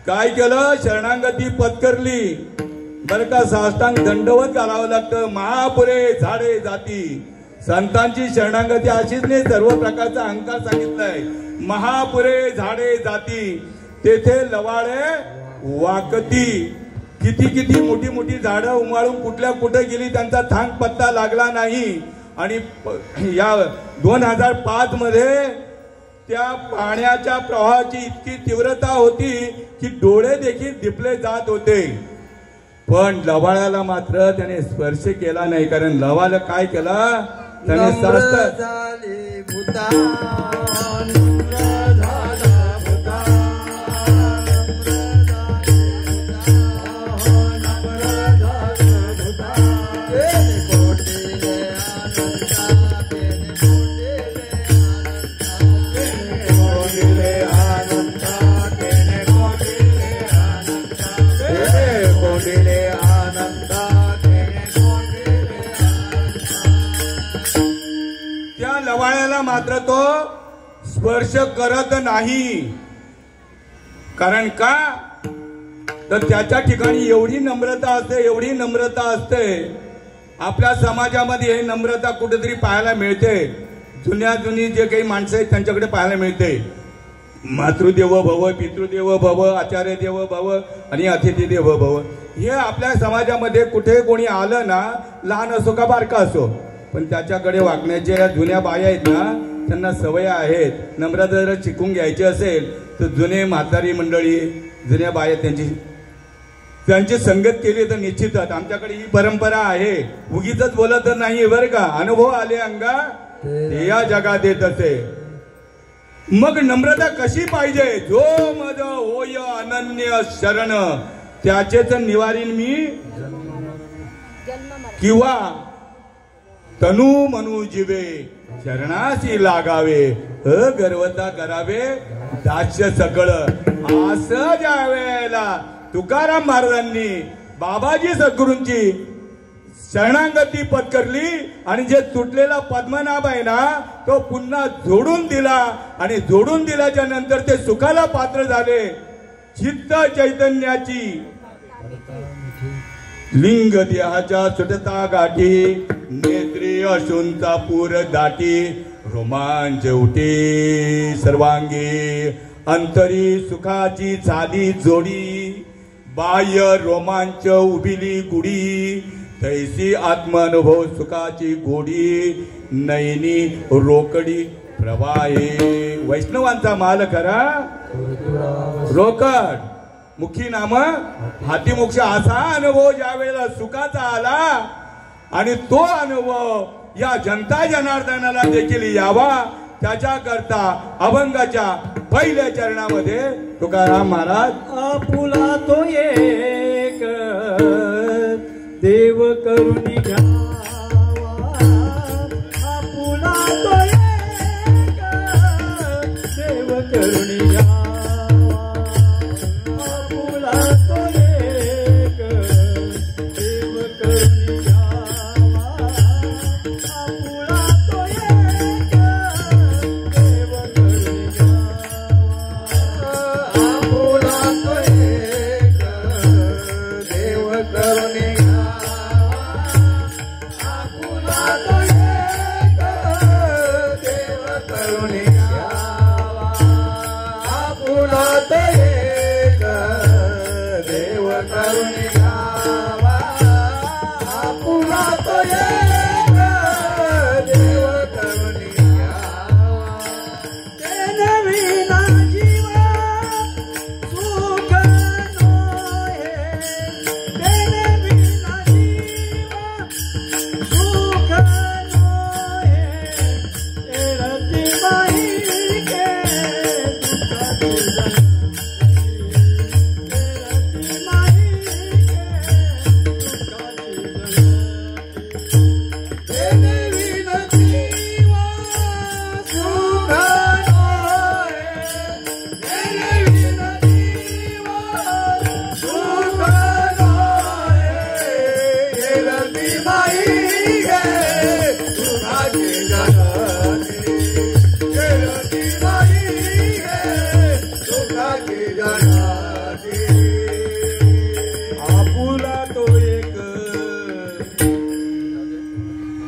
Speaker 1: काय केलं? शरणागती पत्करली. बर का, साष्टांग दंडवत घालावं लागतं. महापुरे झाडे जाती. संतांची शरणागती अशीच नाही, सर्व प्रकारचा अहंकार सांगितलाय. महापुरे झाडे जाती, तेथे लवाळे वाकती. किती किती मोठी मोठी झाडं उमाळून कुठल्या कुठे गेली, त्यांचा थांग पत्ता लागला नाही. आणि या 2005 मध्ये त्या पाण्याच्या प्रवाहाची इतकी तीव्रता होती की डोळे देखील दिपले जात होते. पण लवाळ्याला मात्र त्याने स्पर्श केला नाही. कारण लवाळ्याला काय केला? त्याने लवाळ्याला मात्र तो स्पर्श करत नाही. कारण का? तर त्याच्या ठिकाणी एवढी नम्रता असते, एवढी नम्रता असते. आपल्या समाजामध्ये ही नम्रता कुठेतरी पाहायला मिळते. जुनी जे काही माणसं आहेत त्यांच्याकडे पाहायला मिळते. मातृदेव भव, पितृदेव भव, आचार्य देव भव आणि अतिथी देव भव. हे आपल्या समाजामध्ये कुठे कोणी आलं ना, लहान असो का बारका असो, पण त्याच्याकडे वागण्याच्या जुन्या बाया आहेत ना, त्यांना सवय आहेत. नम्रता जर शिकून घ्यायची असेल तर जुने म्हातारी मंडळी, जुन्या बाया त्यांची संगत केली तर निश्चितच. आमच्याकडे ही परंपरा आहे. उगीच बोलत नाही बरं का. अनुभव आले अंगा या जगात येत असे. मग नम्रता कशी पाहिजे? जो मज होय अनन्य शरण, त्याचेच निवारीन मी, किंवा तनु मनु जीवे शरणाशी लागावे, गर्वता करावे दास्य सकळ. असं ज्या वेळेला तुकाराम महाराजांनी बाबाजी सद्गुरूंची शरणागती पत्करली आणि जे तुटलेला पद्मनाभ आहे ना, तो पुन्हा जोडून दिला. आणि जोडून दिल्याच्या नंतर ते सुखाला पात्र झाले. चित्त चैतन्याची लिंग देहाच्या सुटता गाठी, नेत्री अशूंचा पूर दाटी, रोमांच उठे सर्वांगी, अंतरी सुखाची झाली जोडी, बाह्य रोमांच उभिली गुढी, तैसी आत्मानुभव सुखाची गोडी, नैनी रोकडी प्रवाहे. वैष्णवांचा माल खरा रोकड. मुखी नाम हाती मोक्ष असा अनुभव ज्या वेळेला सुखाचा आला आणि तो अनुभव या जनता जनार्दनाला देखील यावा त्याच्याकरता अभंगाच्या पहिल्या चरणामध्ये तुकाराम महाराज
Speaker 2: आपुला तो एक देव करुणी घ्यावा आपुला तो एक देव करुणी घ्यावा आपुला तो एक देव करुणी घ्यावा आपुला तो एक देव करुणी घ्यावा आपुला तो एक देव करुणी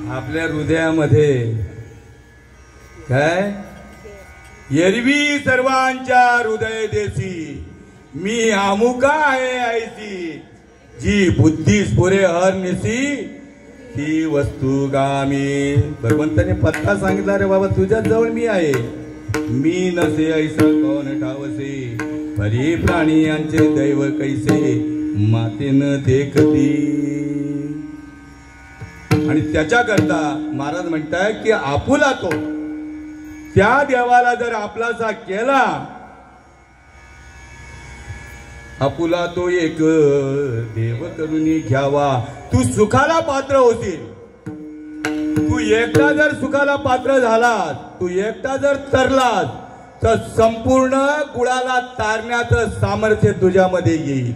Speaker 1: आपल्या हृदयामध्ये काय एरवी सर्वांच्या हृदय देसी मी आमुका आहे ऐसी जी बुद्धी स्फुरे हर निसी ती वस्तू गामी भगवंताने पत्ता सांगितला रे बाबा तुझ्या जवळ मी आहे मी नसे ऐसा कोण ठावसे परी प्राणी यांचे दैव कैसे मातेनं देखती आणि त्याच्याकरता महाराज म्हणताय की आपुला तो त्या देवाला जर आपलासा केला आपुला तो एक देव करून घ्यावा तू सुखाला पात्र होशील तू एकटा जर सुखाला पात्र झालास तू एकटा जर तरलास तर संपूर्ण कुळाला तारण्याचं सामर्थ्य तुझ्यामध्ये येईल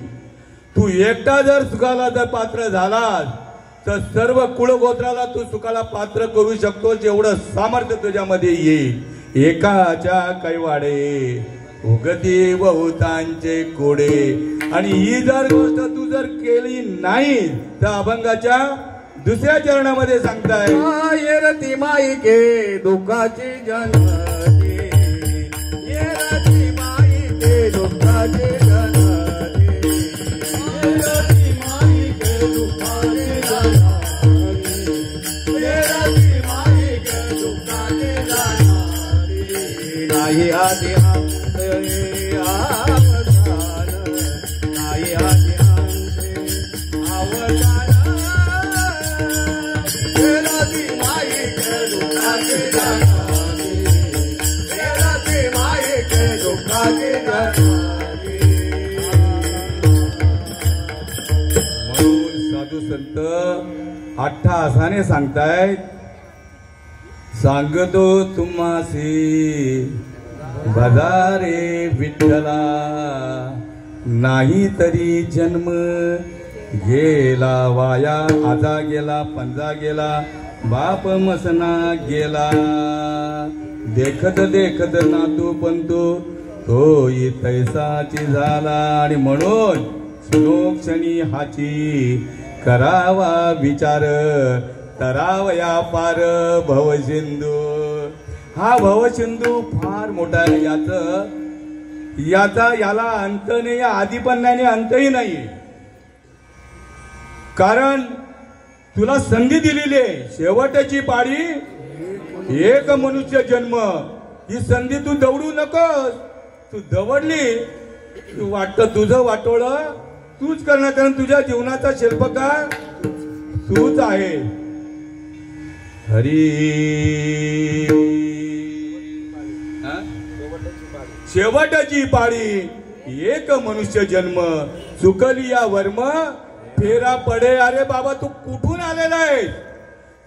Speaker 1: तू एकटा जर सुखाला जर पात्र झालास तर सर्व कुळगोत्राला तू सुखाला पात्र करू शकतो जेवढं सामर्थ्य तुझ्यामध्ये येईल एकाच्या कैवाडे उगती बहुतांचे कोडे आणि ही जर गोष्ट तू जर केली नाही तर अभंगाच्या दुसऱ्या चरणामध्ये सांगताय
Speaker 2: येरती माईके दुःखाची जनते येरती माईके दुःखाची जनते येरती माईके दुःखाची येरती माईके दुःखाची जनते नाही आधी
Speaker 1: म्हणून साधू संत अट्ठासाने सांगतायत सांगतो तुम्हासी बदारे विठ्ठला नाही तरी जन्म गेला वाया आजा गेला पंजा गेला बाप मसना गेला देखत देखत नातू पंतू तो तैसाची झाला आणि म्हणून क्षणी हाची करावा विचार तरावया पार भवसिंधू हा भवसिंधू फार मोठा आहे याला अंत नाही आधी पण नाही अंतही नाही कारण तुला संधी दिलेली आहे शेवटची पाळी एक मनुष्य जन्म ही संधी तू दवडू नकोस तू दवडली वाटतं तुझं वाटोळं तूच करणं, कारण तुझ्या जीवनाचा शिल्पकार तूच आहे. हरी शेवटची पाळी एक मनुष्य जन्म, चुकली या वर्म फेरा पडे. अरे बाबा तू कुठून आलेला आहे?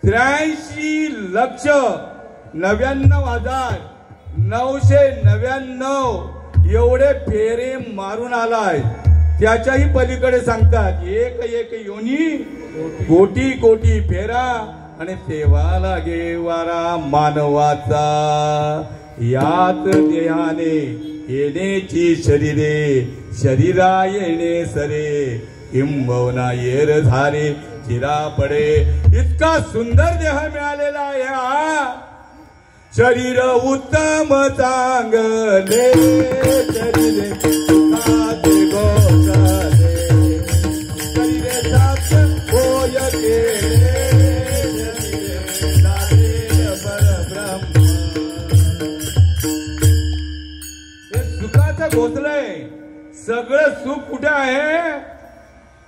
Speaker 1: 83,99,999 एवढे फेरे मारून आलाय. त्याच्याही पलीकडे सांगतात एक एक योनी कोटी कोटी फेरा, आणि तेव्हा लागे वारा मानवाचा. यात देहाने येण्याची शरीरे, शरीरा येणे सरे, किंबहुना येर झाले चिरा पडे. इतका सुंदर देह मिळालेला आहे हा. शरीर उत्तम चांगले, शरीरे सुखाचे गोसाले, शरीरे साथ होय केले, शरीरे साधे परब्रह्म. हे सुखाचं घोसलंय. सगळं सुख कुठे आहे?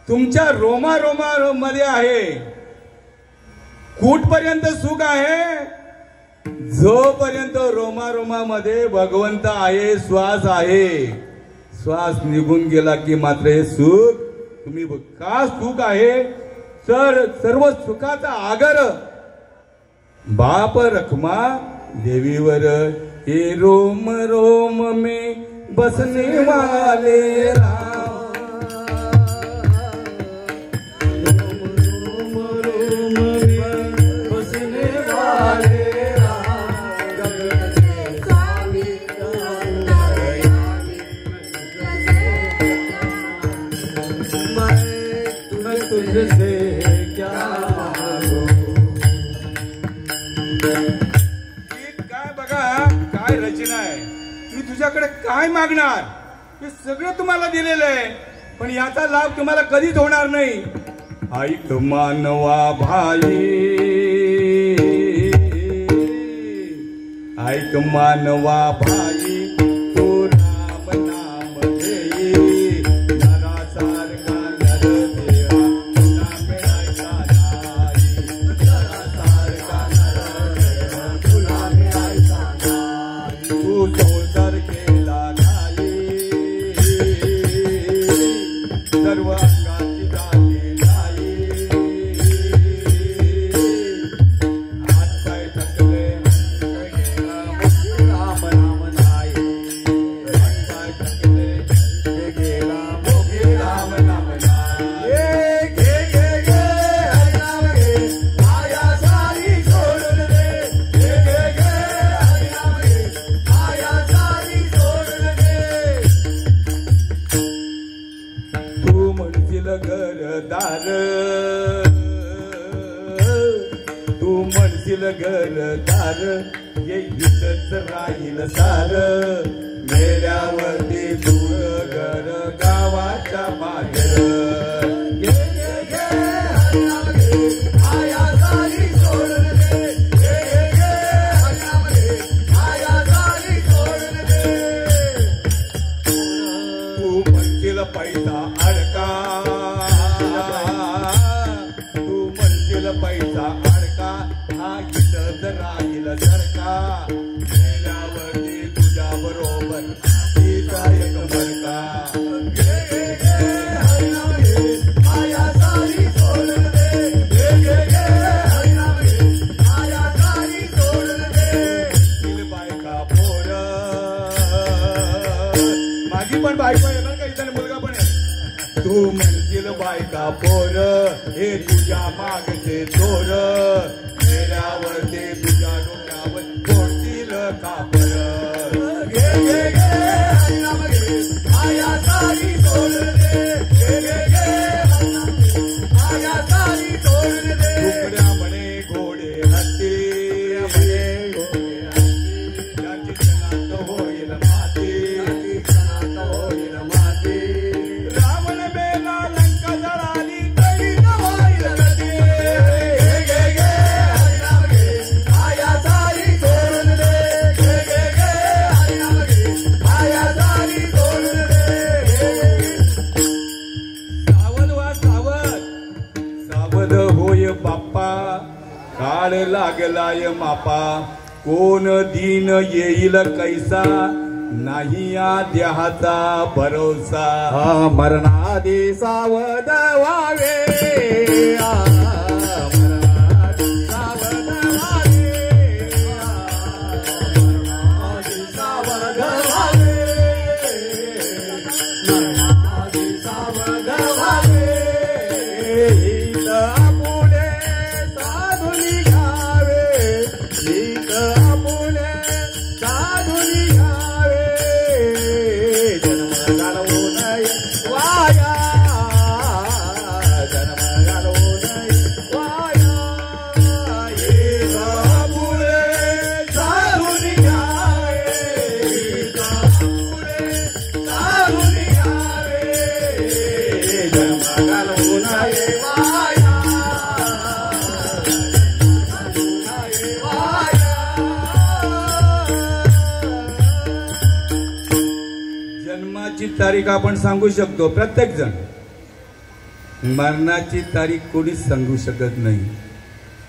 Speaker 1: तुमच्या रोमा मध्ये आहे. कुठपर्यंत सुख आहे? जोपर्यंत रोमा मध्ये भगवंत आहे, श्वास आहे. श्वास निघून गेला की मात्र हे सुख तुम्ही का सुख आहे तर सर्व सुखाचा आगर बाप रखमा देवीवर. हे रोम रोम में बसने वाले राम, काय बघा काय रचना आहे. मी तुझ्याकडे काय मागणार? हे सगळं तुम्हाला दिलेलं आहे, पण याचा लाभ तुम्हाला कधीच होणार नाही. ऐक मानवा भाई, ऐक मानवा भाई, तो राम नाम घेई, नरासारखा नर देवा तुला मिळायचा नाही, नरासारखा नर देवा तुला मिळायचा नाही. तू संसार केला नाही, सर्व अंगाची जाती नाही. हात पाय थकले राम नाम नाही, हात पाय थकले गेला मोगे राम नाम नाही. घे घे घे हरि नाम घे, माया सारी सोडून दे. घे घे घे हरि नाम घे, माया सारी सोडून दे. तू म्हणशील घरदार, तू म्हणशील घरदार, ये इथंच राहील सार. मेल्यावरती दूर घर गावाच्या बाहेर. घे घे घे हरि नाम घे, माया सारी सोडून दे. घे घे घे हरि नाम घे, माया सारी सोडून दे. तू म्हणशील पैसा अडका, तू म्हणशील पैसा अडका, हा इथंच राहील सरका. मेल्यावरती तुझ्या बरोबर तिचा एक बरका. घे घे घे हरि नाम घे, माया सारी सोडून दे. घे घे घे हरि नाम घे, माया सारी सोडून दे. तिल बायका पोर, माझी पण बायको आहे बरं का, इथं मुलगा पण आहे. तू म्हणशील बायका पोर, हे तुझ्या मागचे चोर. मेल्यावरती तुझ्या डोक्यावर फोडतील कापर. घे घे घे हरि नाम घे, माया सारी सोडून दे. घे घे घे हरि नाम घे, माया सारी सोडून दे. तुकड्या म्हणे घोडे हत्ती, ज्याची जनात होईल माती, होईल माती. रावण बेला लंका जळाली तरी नवाईल नदी. घे घे घे हरि नाम घे, माया सारी सोडून दे. घे काळ लागलाय मापा, कोण दीन येईल कैसा, नाही या देहाचा भरोसा.
Speaker 2: मरणादी सावध व्हावे,
Speaker 1: जन्माची तारीख आपण सांगू शकतो प्रत्येक जण, मरणाची तारीख कोणीच सांगू शकत नाही.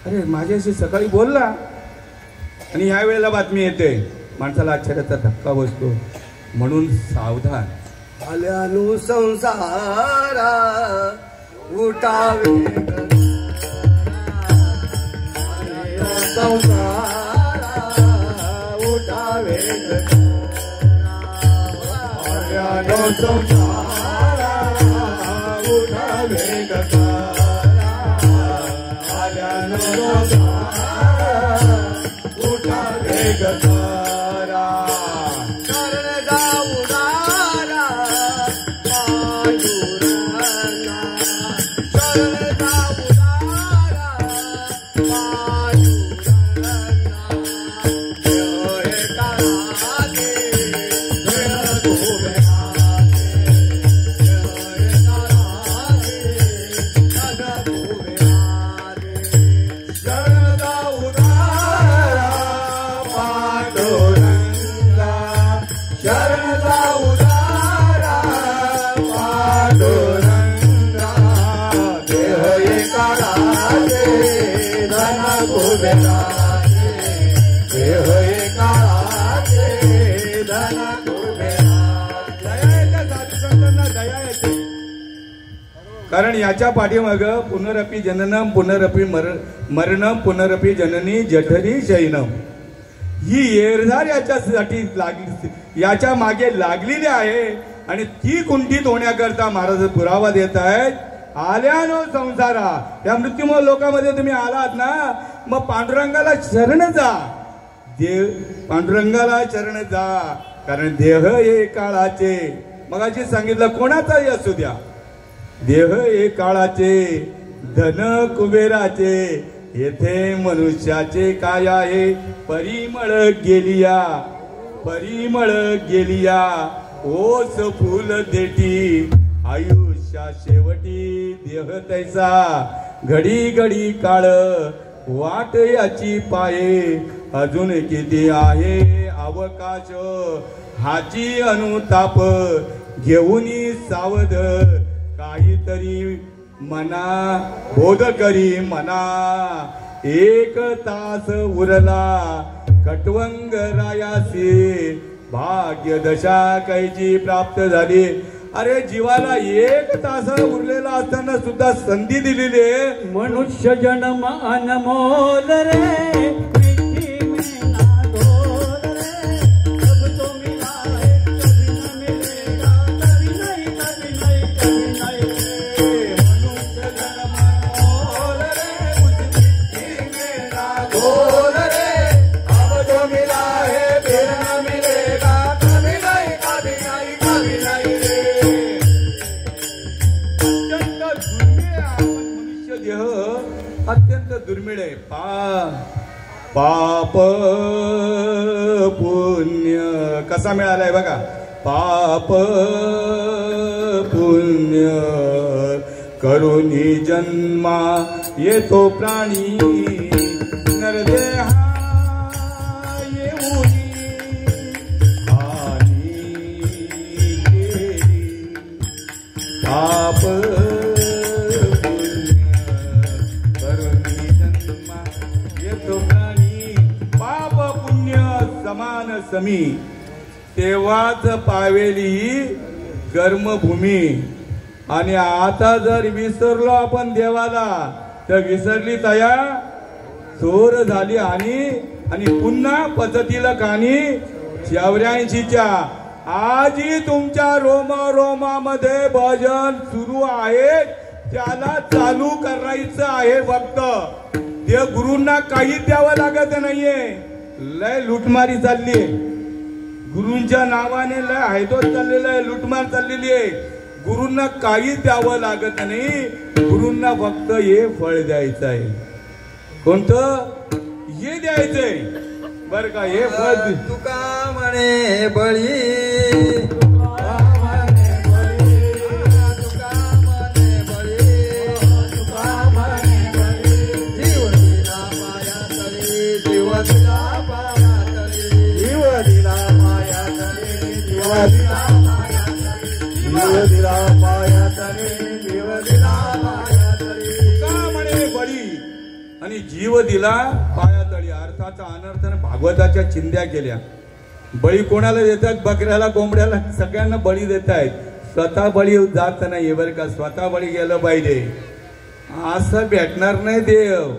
Speaker 1: अरे माझ्याशी सकाळी बोलला आणि ह्या वेळेला बातमी येते, माणसाला आश्चर्याचा धक्का बसतो. म्हणून सावधान.
Speaker 2: आल्यानु संसारा उठावे, संसारा उठावे, आल्यानु संसारा उठावे, आल्यानु संसारा उठावे गतारा. शरण जाऊनारा पांडुरंगा, शरण जाऊनारा पांडुरंगा, देव एका रागे, देव गोव्यागे, देव एका रागे, देव गोव्यागे. शरण जाऊनारा पांडुरंगा, शरण जाऊनारा पांडुरंगा, देह एका रागे, धन गोव्यागे, देह एका रागे, धन गोव्यागे.
Speaker 1: दया येते साधुसंतांना, दया येते. कारण याच्या पाठीमाग पुनरपी जननम पुनरपी मरणम पुनरपी जननी जठरी शयनम ही येरझार याच्यासाठी लागली, याच्या मागे लागलेली आहे. आणि ती कुंठित होण्याकरता महाराज पुरावा देत आहेत. आल्यानो संसारा, या मृत्यूमय लोकांमध्ये तुम्ही आलात ना, मग पांडुरंगाला शरण जा, देव पांडुरंगाला शरण जा. कारण देह हे काळाचे, मगाशी सांगितलं कोणाचाही असू द्या, देह हे काळाचे, धन कुबेराचे, येथे मनुष्याचे काय आहे. परिमळ गेलिया, परिमळ गेलिया, ओस फुल देठी, आयुष्या शेवटी देह तैसा, घडी घडी काळ वाट याची पाये, अजून किती आहे अवकाश, हाची अनुताप घेऊनी सावध, काहीतरी मना बोध करी मना. एक तास उरला कटवंग रायासी, भाग्य दशा कैची प्राप्त झाली. अरे जीवाला एक तास उरलेला असताना सुद्धा संधी दिलेली आहे.
Speaker 3: मनुष्य जन्म अनमोल रे, मिठी में ना घोल रे, कब तो मिला है कभी न मिलेगा, कभी नहीं कभी नहीं कभी नहीं रे.
Speaker 2: मनुष्य जन्म अनमोल रे, कुछ मिट्टी में ना घोल रे, अब जो मिला है फिर न मिलेगा, कभी नहीं कभी नहीं कभी नहीं रे.
Speaker 1: मनुष्य देह अत्यंत दुर्मिळ आहे. पाप पुण्य कसा मिळालाय बघा. पाप पुण्य करुणी जन्मा येतो प्राणी, नरदेहा येऊनी हानी केली. पाप पुण्य करुणी जन्मा समी, तेव्हाच पावेली ही कर्मभूमी. आणि आता जर विसरलो आपण देवाला तर विसरली तया चोर झाली आणि पुन्हा पद्धतीला कानी 84च्या आजही तुमच्या रोमामध्ये भजन सुरू आहे, त्याला चालू करायचं आहे. फक्त ते गुरूंना काहीच द्यावं लागत नाहीये. लय लुटमारी चालली, गुरूंच्या नावाने लय हायदोस चाललेला आहे, लुटमार चाललेली आहे. गुरूंना काहीच द्यावं लागत नाही, गुरूंना फक्त हे फळ द्यायचं आहे. कोणतं? हे द्यायचंय बर का. हे फळ
Speaker 2: तुका म्हणे बळी,
Speaker 1: आणि जीव दिला पायातळी. अर्थाचा अनर्थाने भागवताच्या चिंध्या केल्या. बळी कोणाला देतात? बकऱ्याला, कोंबड्याला, सगळ्यांना बळी देत आहेत. स्वतः बळी जात नाही बरं का. स्वतः बळी गेलं पाहिजे. असं भेटणार नाही देव.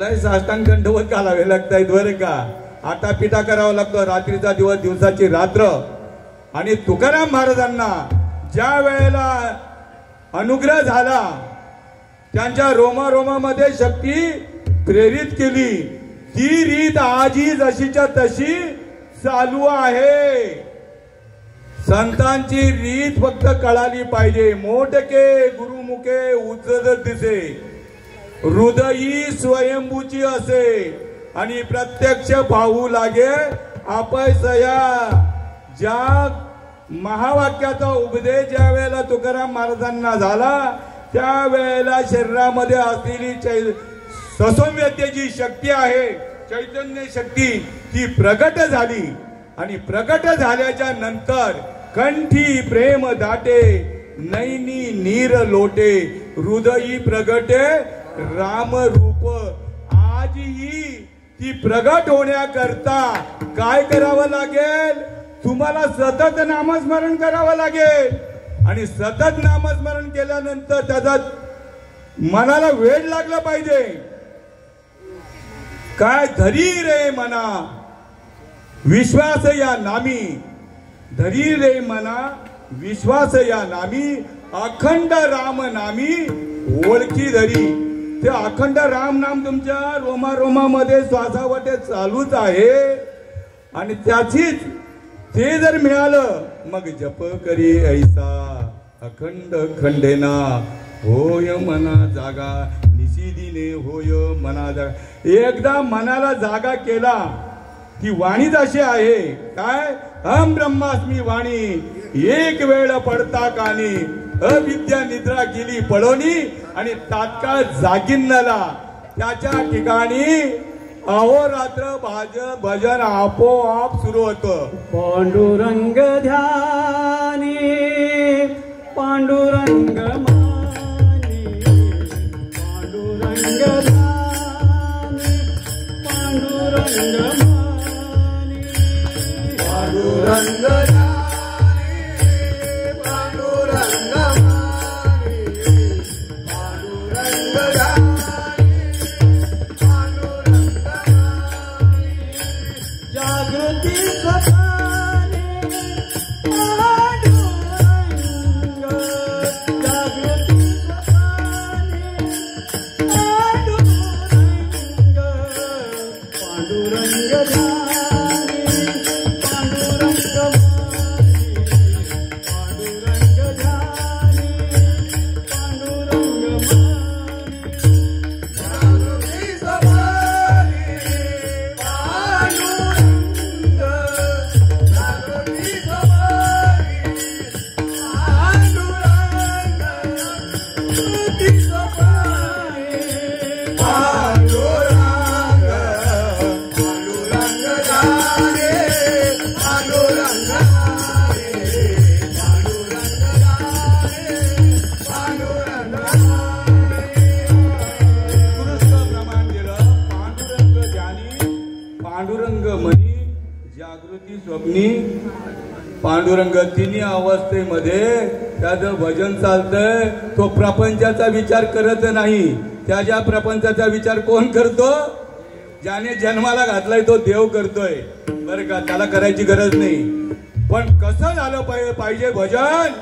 Speaker 1: लय साष्टांग दंडवत घालावे लागतायत बरं का. आटापिटा करावा लागतो, रात्रीचा दिवस दिवसाची रात्र. आणि तुकाराम महाराजांना ज्या वेळेला अनुग्रह झाला, त्यांच्या रोमामध्ये शक्ती प्रेरित केली. ती रीत आजही जशीच्या तशी चालू आहे. संतांची रीत फक्त कळाली पाहिजे. मोठके गुरुमुखे उजळत दिसे, हृदयी स्वयंभूची असे, आणि प्रत्यक्ष पाहू लागे अपयसया. ज्या महावाक्याचा उपदेश ज्या वेळेला तुकाराम महाराजांना झाला, त्यावेळेला शरीरामध्ये असलेली सौम्यतेची शक्ती आहे, चैतन्य शक्ती, ती प्रगट झाली. आणि प्रगट झाल्याच्या नंतर कंठी प्रेम दाटे, नैनी नीर लोटे, हृदयी प्रगटे राम रूप. आजही ती प्रगट होण्याकरता काय करावं लागेल? तुम्हाला सतत नामस्मरण करावं लागेल. आणि सतत नामस्मरण केल्यानंतर त्याचा मनाला वेळ लागला पाहिजे. काय? धरी रे मना विश्वास या नामी, धरी रे मना विश्वास या नामी, अखंड राम नामी ओळखी धरी. ते अखंड राम नाम तुमच्या रोमामध्ये श्वासावाटे चालूच आहे. आणि त्याचीच ते जर मिळालं मग जप करी ऐसा अखंड खंडेना, होय मना जागा निशिदिने, होय मना जागा. एकदा मनाला जागा केला की वाणीच अशी आहे. काय? हम ब्रह्मास्मी वाणी, एक वेळ पडता कानी, अविद्या निद्रा गेली पळोनी, आणि तात्काळ जागिन्नला त्याच्या ठिकाणी अहोरात्र भजन आपोआप सुरू होतं.
Speaker 3: पांडुरंग ध्यानी, पांडुरंग मानी, पांडुरंग ध्यानी, पांडुरंग मानी,
Speaker 2: पांडुरंग
Speaker 3: पांडुरंग
Speaker 1: पांडुरंग तिन्ही अवस्थेमध्ये त्याचं भजन चालतंय. तो प्रपंचाचा विचार करत नाही. त्याच्या प्रपंचाचा विचार कोण करतो? ज्याने जन्माला घातलाय तो देव करतोय बरं का. त्याला करायची गरज नाही. पण कसं झालं पाहिजे भजन?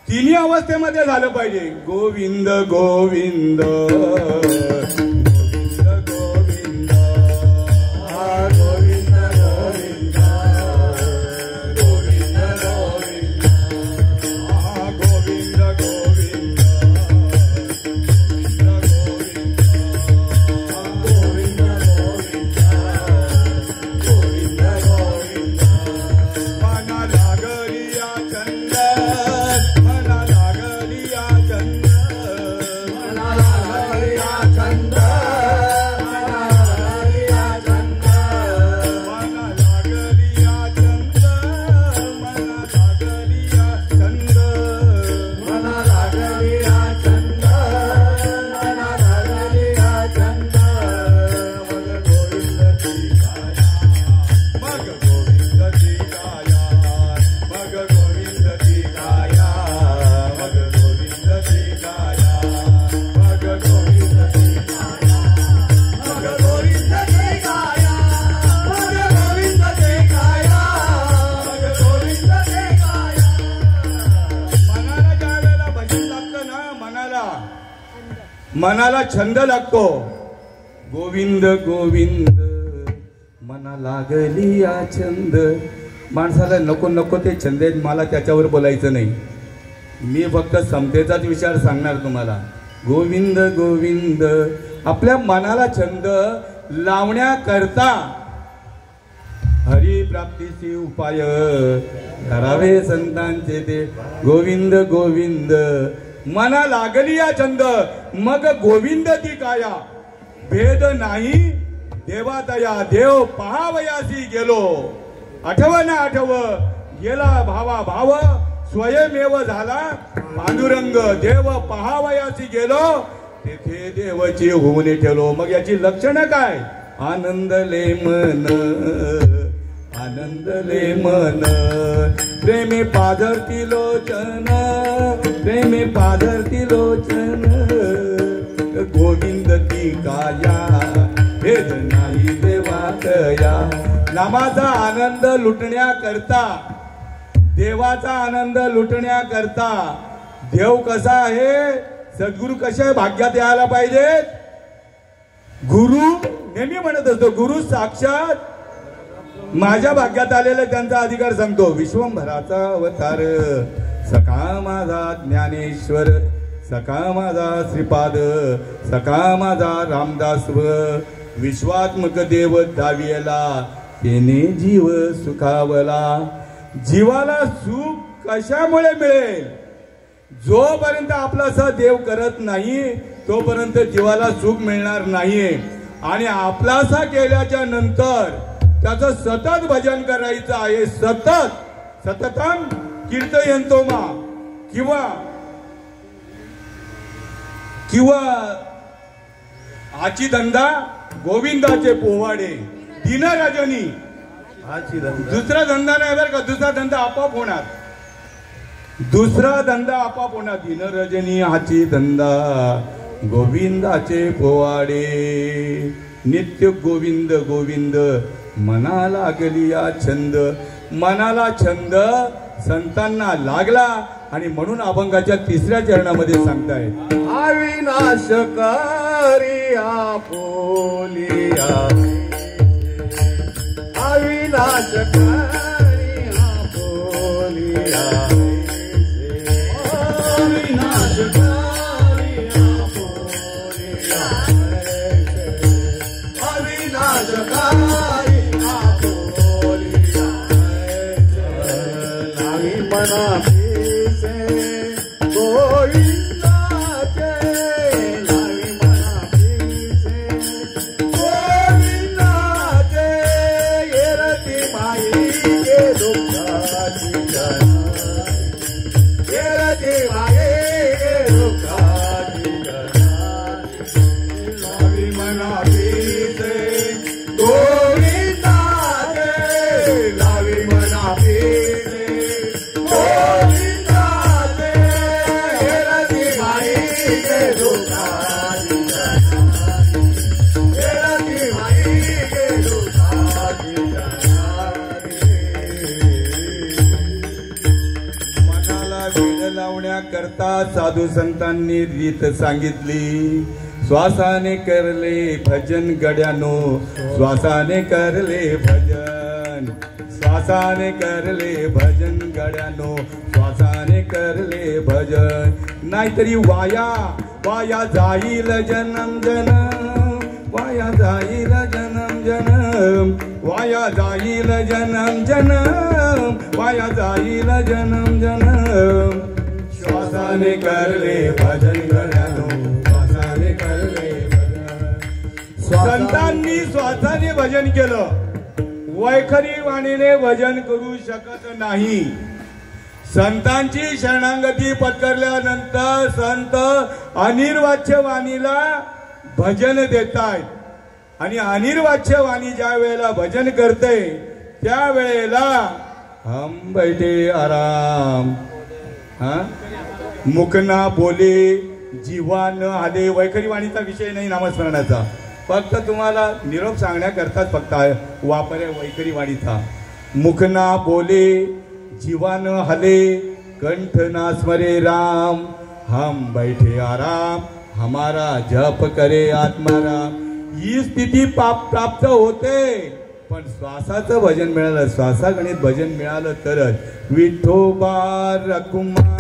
Speaker 1: तिन्ही अवस्थेमध्ये झालं पाहिजे. गोविंद गोविंद मनाला छंद लागतो. गोविंद गोविंद मना लागली या छंद. माणसाला नको नको ते छंद आहेत. मला त्याच्यावर बोलायचं नाही. मी फक्त समतेचाच विचार सांगणार तुम्हाला. गोविंद गोविंद आपल्या मनाला छंद लावण्याकरता हरिप्राप्तीचे उपाय करावे संतांचे ते. गोविंद गोविंद मना लागली या छंद मग गोविंद ती काया. भेद नाही देवातया देव पहावयासी गेलो. आठव ना आठव गेला भावा भाव स्वयमेव झाला पांडुरंग. देव पहावयासी गेलो तेथे देवची होऊन ठेवलो. मग याची लक्षणं काय? आनंदले मन आनंदले मन प्रेमे पाधरती लोचन प्रेमे पाधरती लोचन. गोविंद ती काया भेद नाही देवातया. नामाचा आनंद लुटण्याकरता देवाचा आनंद लुटण्याकरता देव कसा आहे? सद्गुरू कशा भाग्यात यायला पाहिजे? गुरु नेहमी म्हणत असतो गुरु साक्षात माझ्या भाग्यात आलेला त्यांचा अधिकार सांगतो. विश्वंभराचा अवतार सखा माझा ज्ञानेश्वर सखा माझा श्रीपाद सखा माझा रामदास विश्वात्मक देव दावियला तेने जीव सुखावला. जीवाला सुख कशामुळे मिळेल? जोपर्यंत आपलासा देव करत नाही तोपर्यंत जीवाला सुख मिळणार नाही. आणि आपलासा केल्याच्या नंतर त्याचं सतत भजन करायचं आहे. सतत सततम कीर्तयंतो मा किंवा किंवा आची धंदा गोविंदाचे पोवाडे दिनरजनी. दुसरा धंदा नाही बरं का. दुसरा धंदा आपोआप होणार. दुसरा धंदा आपोआप होणार. दिनरजनी हाची धंदा गोविंदाचे पोवाडे. नित्य गोविंद गोविंद मनाला लागली या छंद. मनाला छंद संतांना लागला आणि म्हणून अभंगाच्या तिसऱ्या चरणामध्ये सांगताय
Speaker 2: अविनाशकारी आपोलिया अविनाशकारी आपोलिया अविनाशकारी आपोलिया अविनाशकारी आपोलिया लावी मना
Speaker 3: गोविंदा लावी मना
Speaker 1: साधू संतांनी रीत सांगितली. श्वासाने करले भजन गड्यानो, श्वासाने करले भजन, श्वासाने करले भजन गड्यानो, श्वासाने करले भजन. नाहीतरी वाया वाया जाईल जन्म जन्म, वाया जाईल जन्म जन्म, वाया जाईल जन्म जन्म, वाया जाईल जन्म जन्म. श्वासाने करले भजन गड्यानो, श्वासाने करले भजन. संतांनी श्वासाने भजन केलं. वैखरी वाणीने भजन करू शकत नाही. संतांची शरणागती पत्करल्यानंतर संत अनिर्वाच्य वाणीला भजन देतायत. आणि अनिर्वाच्य वाणी ज्या वेळेला भजन करते त्या वेळेला हम बैठे आराम, मुखना बोले जीवा न आले. वैखरी वाणीचा विषय नाही नामस्मरणाचा, फक्त तुम्हाला निरोप सांगण्याकरताच फक्त वापर आहे वैखरी वाणीचा. मुखना बोले जीवा न हले, कंठ ना स्मरे राम, हम बैठे आराम, हमारा जप करे आत्माराम. ही स्थिती प्राप्त होते. पण श्वासाचं भजन मिळालं, श्वासागणित भजन मिळालं तरच. विठोबा रकुमार,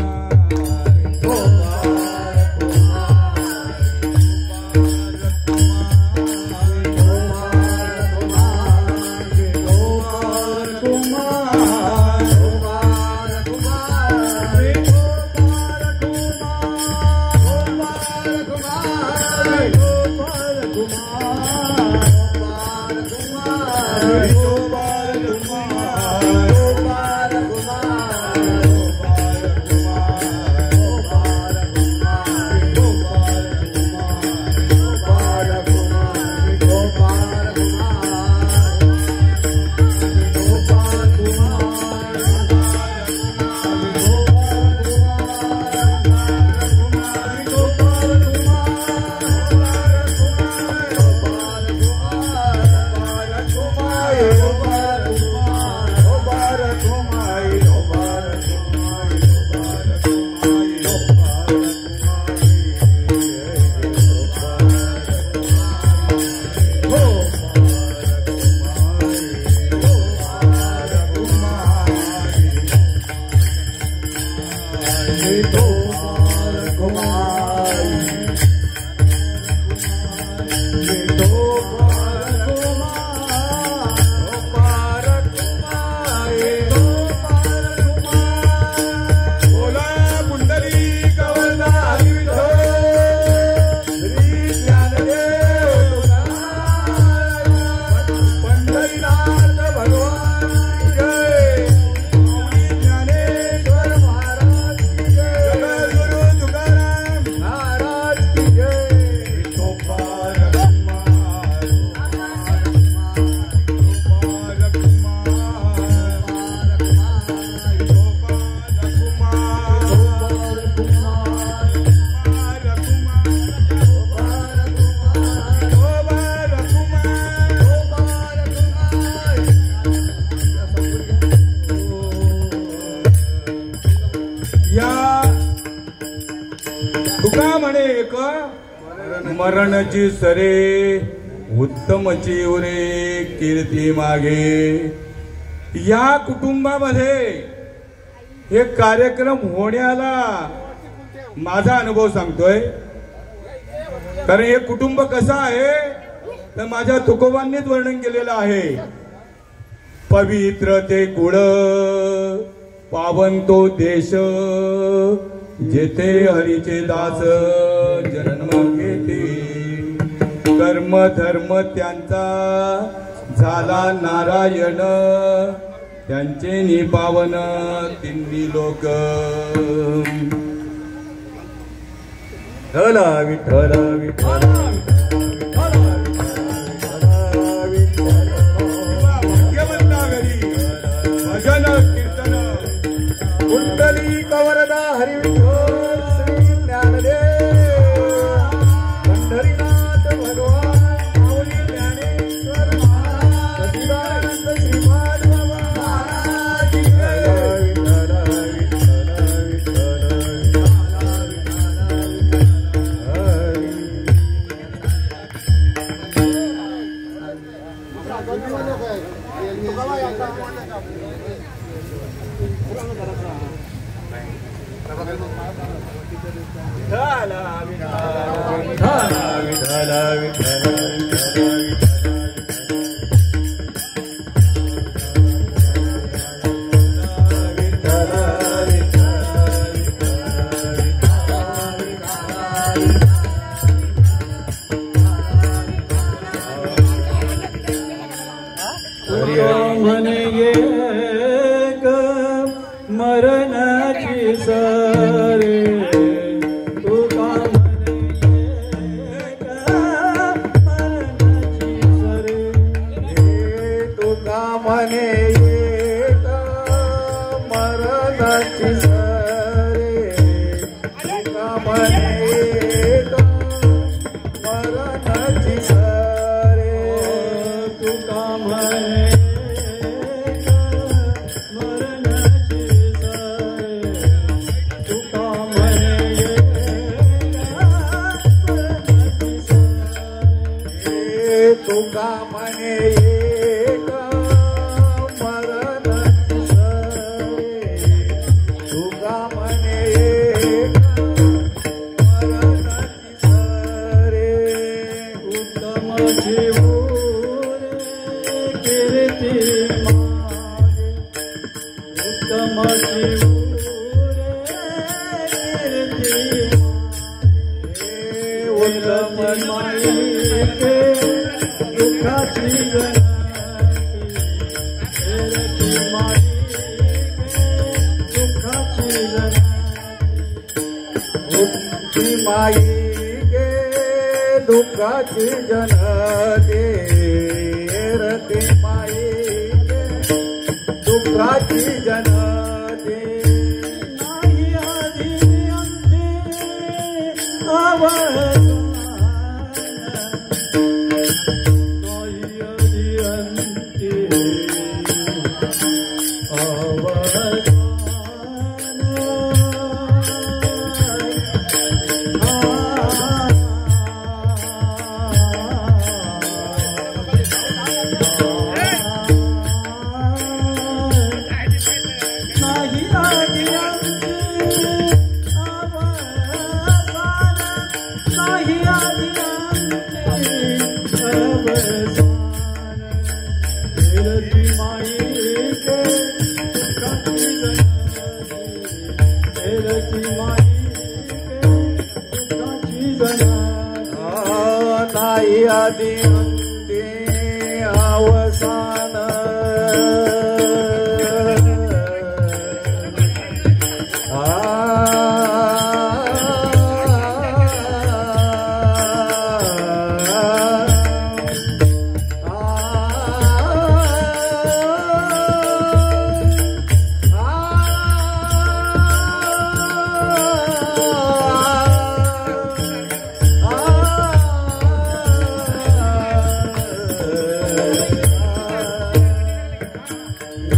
Speaker 1: मरणची सरे उत्तम चिवरे कीर्ती मागे. या कुटुंबामध्ये हे कार्यक्रम होण्याला माझा अनुभव सांगतोय. कारण हे कुटुंब कसं आहे तर माझ्या तुकोबांनीच वर्णन केलेलं आहे. पवित्र ते कुळ पावन तो देश, जेथे हरीचे दास जन्म घेते. कर्म धर्म त्यांचा झाला नारायण, त्यांचे निपावन तिन्ही लोक. विठ्ठला विठ्ठला विठ्ठला भजन कीर्तन कुंडली कवरदा हरी विठ्ठल श्री ज्ञानदेव पंढरीनाथ भगवान माऊली ज्ञानेश्वर महाराज सच्चिदानंद श्रीपाद बाबा महाराज. विठ्ठल विठ्ठल विठ्ठल विठ्ठल
Speaker 3: म्हणे एक मरणाची सरे तुका म्हणे एक मरणाची सरे
Speaker 2: तुका म्हणे एक मरणाची सरे तुका म्हणे एक मरणाची सरे
Speaker 3: तुका म्हणे
Speaker 2: तुका म्हणे एक मरणाची सरे तुका म्हणे एक मरणाची सरे
Speaker 3: उत्तम जीवरे कीर्ती मागे उत्तम जीवरे कीर्ती उत्तम मागे दुःखाची जनती दुःखाची
Speaker 2: मुक्ती माई गे दुःखाची जनते रती माई गे दुःखाची जनते
Speaker 3: नाही आधी अंते अवसान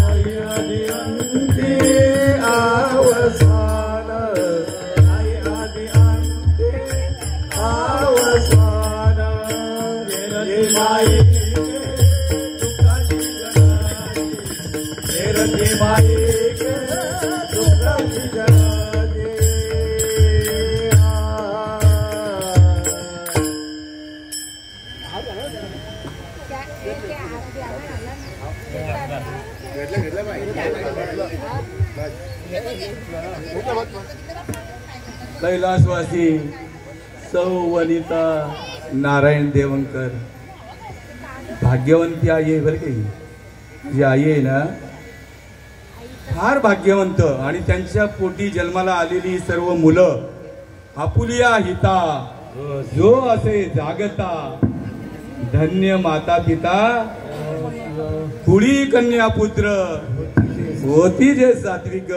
Speaker 2: नाही आदि अंते अवसान
Speaker 1: कैलासवासी सौ वनिता नारायण देवंकर भाग्यवंती आई आहे बरं काही जी आई आहे ना फार भाग्यवंत आणि त्यांच्या पोटी जन्माला आलेली सर्व मुलं आपुलिया हिता जो असे जागता धन्य माता पिता कुळी कन्या पुत्र होती जे सात्विक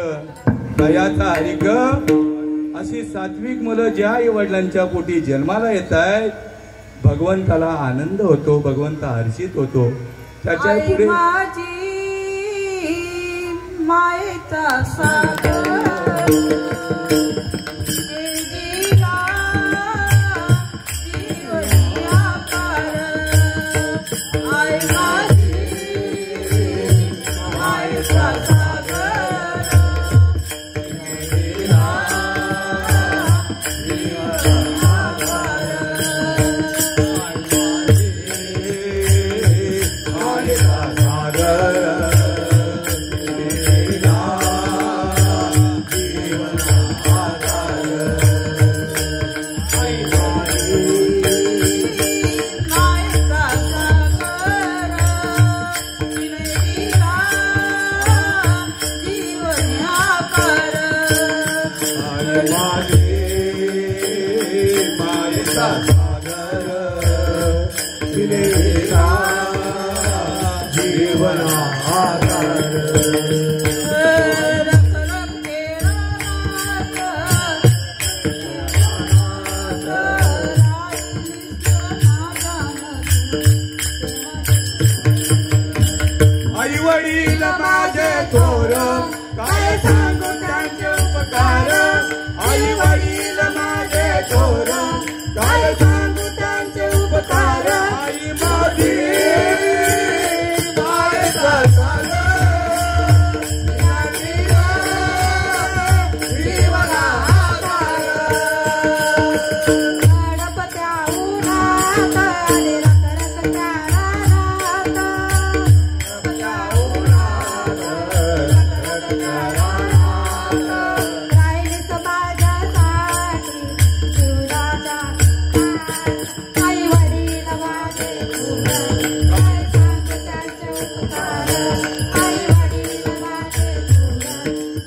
Speaker 1: दयाचा हरिक अशी सात्विक मुलं ज्या आई वडिलांच्या पोटी जन्माला येत आहेत भगवंताला आनंद होतो भगवंत हर्षित होतो त्याच्या पुढे
Speaker 4: मायेचा सागर
Speaker 2: मायेचा सागर दिलेला जीवना आधार
Speaker 1: आई वडील माझे थोर काय सांगू त्यांचे उपकार आई वडील माझे थोर काय सांगू त्यांचे उपकार आई माझी
Speaker 2: मायेचा सागर जीवना आधार
Speaker 4: गणपत्या उन्हात आले रखरखत्या रानात. राहिलीस माझ्यासाठी जीवनाच्या काळात. आई वडील माझे थोर काय सांगू त्यांचे उपकार आई वडील माझे थोर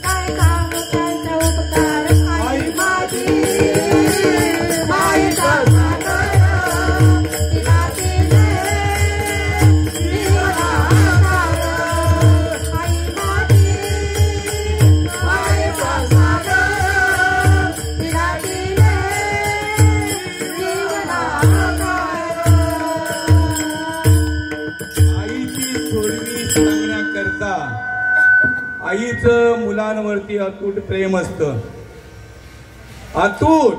Speaker 4: काय सांगू त्यांचे उपकार आई माझी मायेचा सागर तिला दिले जीवना आधार. आई माझी मायेचा सागर तिला दिले जीवना आधार.
Speaker 1: आईची थोरवी सांगण्याकरता आईचं मुलांवरती अतूट प्रेम असतं. अतूट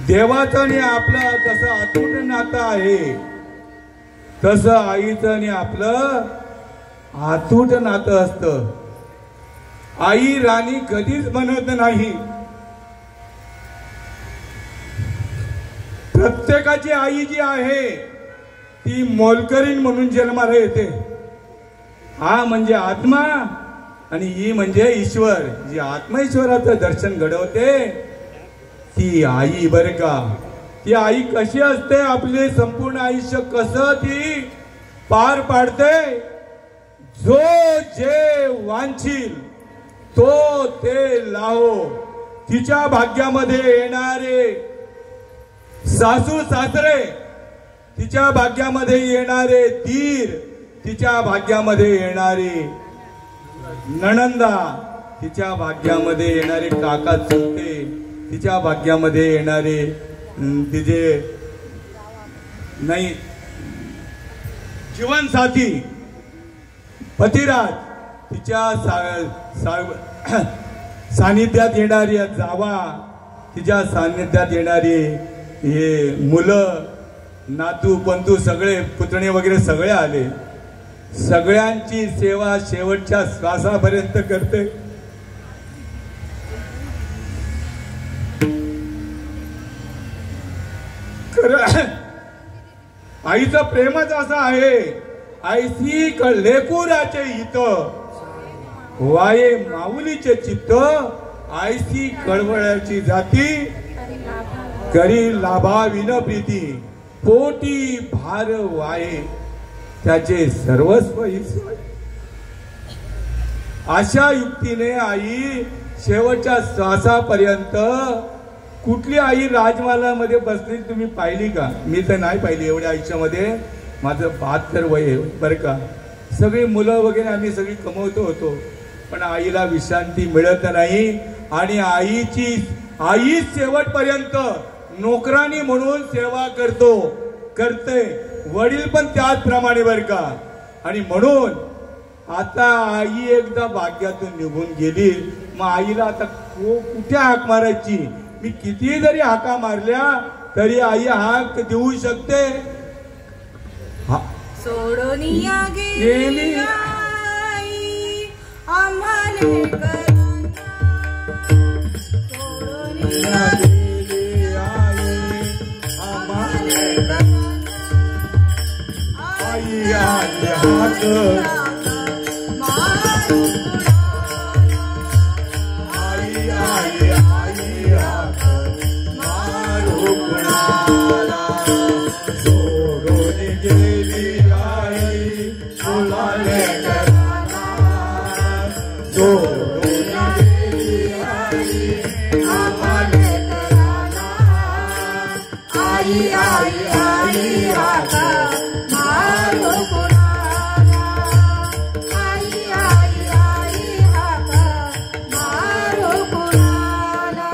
Speaker 1: देवाचं आणि आपलं जसं अतूट नातं आहे तसं आईचं आणि आपलं अतूट नातं असतं. आई राणी कधीच म्हणत नाही. प्रत्येकाची आई जी आहे ती मोलकरीण म्हणून जन्माला येते. हा म्हणजे आत्मा आणि ही म्हणजे ईश्वर. जी आत्मा ईश्वराचं दर्शन घडवते ती आई बर का. ती आई कशी असते आपले संपूर्ण आयुष्य कसं ती पार पाडते. जो जे वांछील तो ते लावो. तिच्या भाग्यामध्ये येणारे सासू सासरे तिच्या भाग्यामध्ये येणारे दीर तिच्या भाग्यामध्ये येणारे नणंदा तिच्या भाग्यामध्ये येणारे काका चुलते तिच्या भाग्यामध्ये येणारे तिचे नाही जीवनसाथी पतिराज तिच्या सानिध्यात येणारी जावा तिच्या सानिध्यात येणारी हे मुलं नातू पंतू सगळे पुतणे वगैरे सगळे आले. सगळ्यांची सेवा शेवटच्या श्वासापर्यंत करते. आईचं प्रेमच असं आहे. आईसी लेकुराचे हित वाये माऊलीचे चित्त आईसी कळवळ्याची जाती करी लाभा विन प्रीती पोटी भार वाये त्याचे सर्वस्व ईश्वर. अशा युक्तीने आई शेवटच्या श्वासापर्यंत कुठली आई राजमहालामध्ये बसली तुम्ही पाहिली का? मी तर नाही पाहिली एवढ्या आयुष्यामध्ये. माझं 72 वय आहे बरं का. सगळी मुलं वगैरे आम्ही सगळी कमवतो होतो पण आईला विश्रांती मिळत नाही. आणि आई शेवटपर्यंत नोकरानी म्हणून सेवा करते. वडील पण त्याचप्रमाणे बर का. आणि म्हणून आता आई एकदा भाग्यातून निघून गेली मग आईला आता कुठे हाक मारायची. मी किती जरी हाका मारल्या तरी आई हाक देऊ शकते.
Speaker 4: सोडोनिया गेली आई आम्हाले कराना. सोडोनिया
Speaker 1: गेली आई आम्हाले आई आले हाक आई आई आई हाक मारू कुणाला. सोडून गेली आई मुलाले कराना. सोडून गेली आई आम्हाले कराना.
Speaker 4: आई आई आई हाका मारो कुणाला आई आई आई हाका मारो कुणाला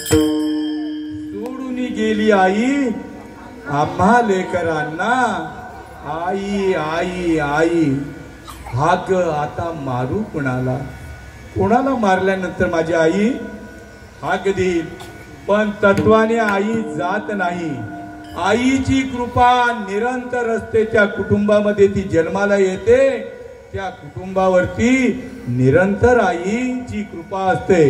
Speaker 1: सोडून गेली आई आम्हा लेकरांना आई आई आई हाक आता मारू कुणाला कोणाला मारल्यानंतर माझी आई हाक देईल पण तत्वाने आई जात नाही आईची कृपा निरंतर असते त्या कुटुंबामध्ये ती जन्माला येते त्या कुटुंबावरती निरंतर आईची कृपा असते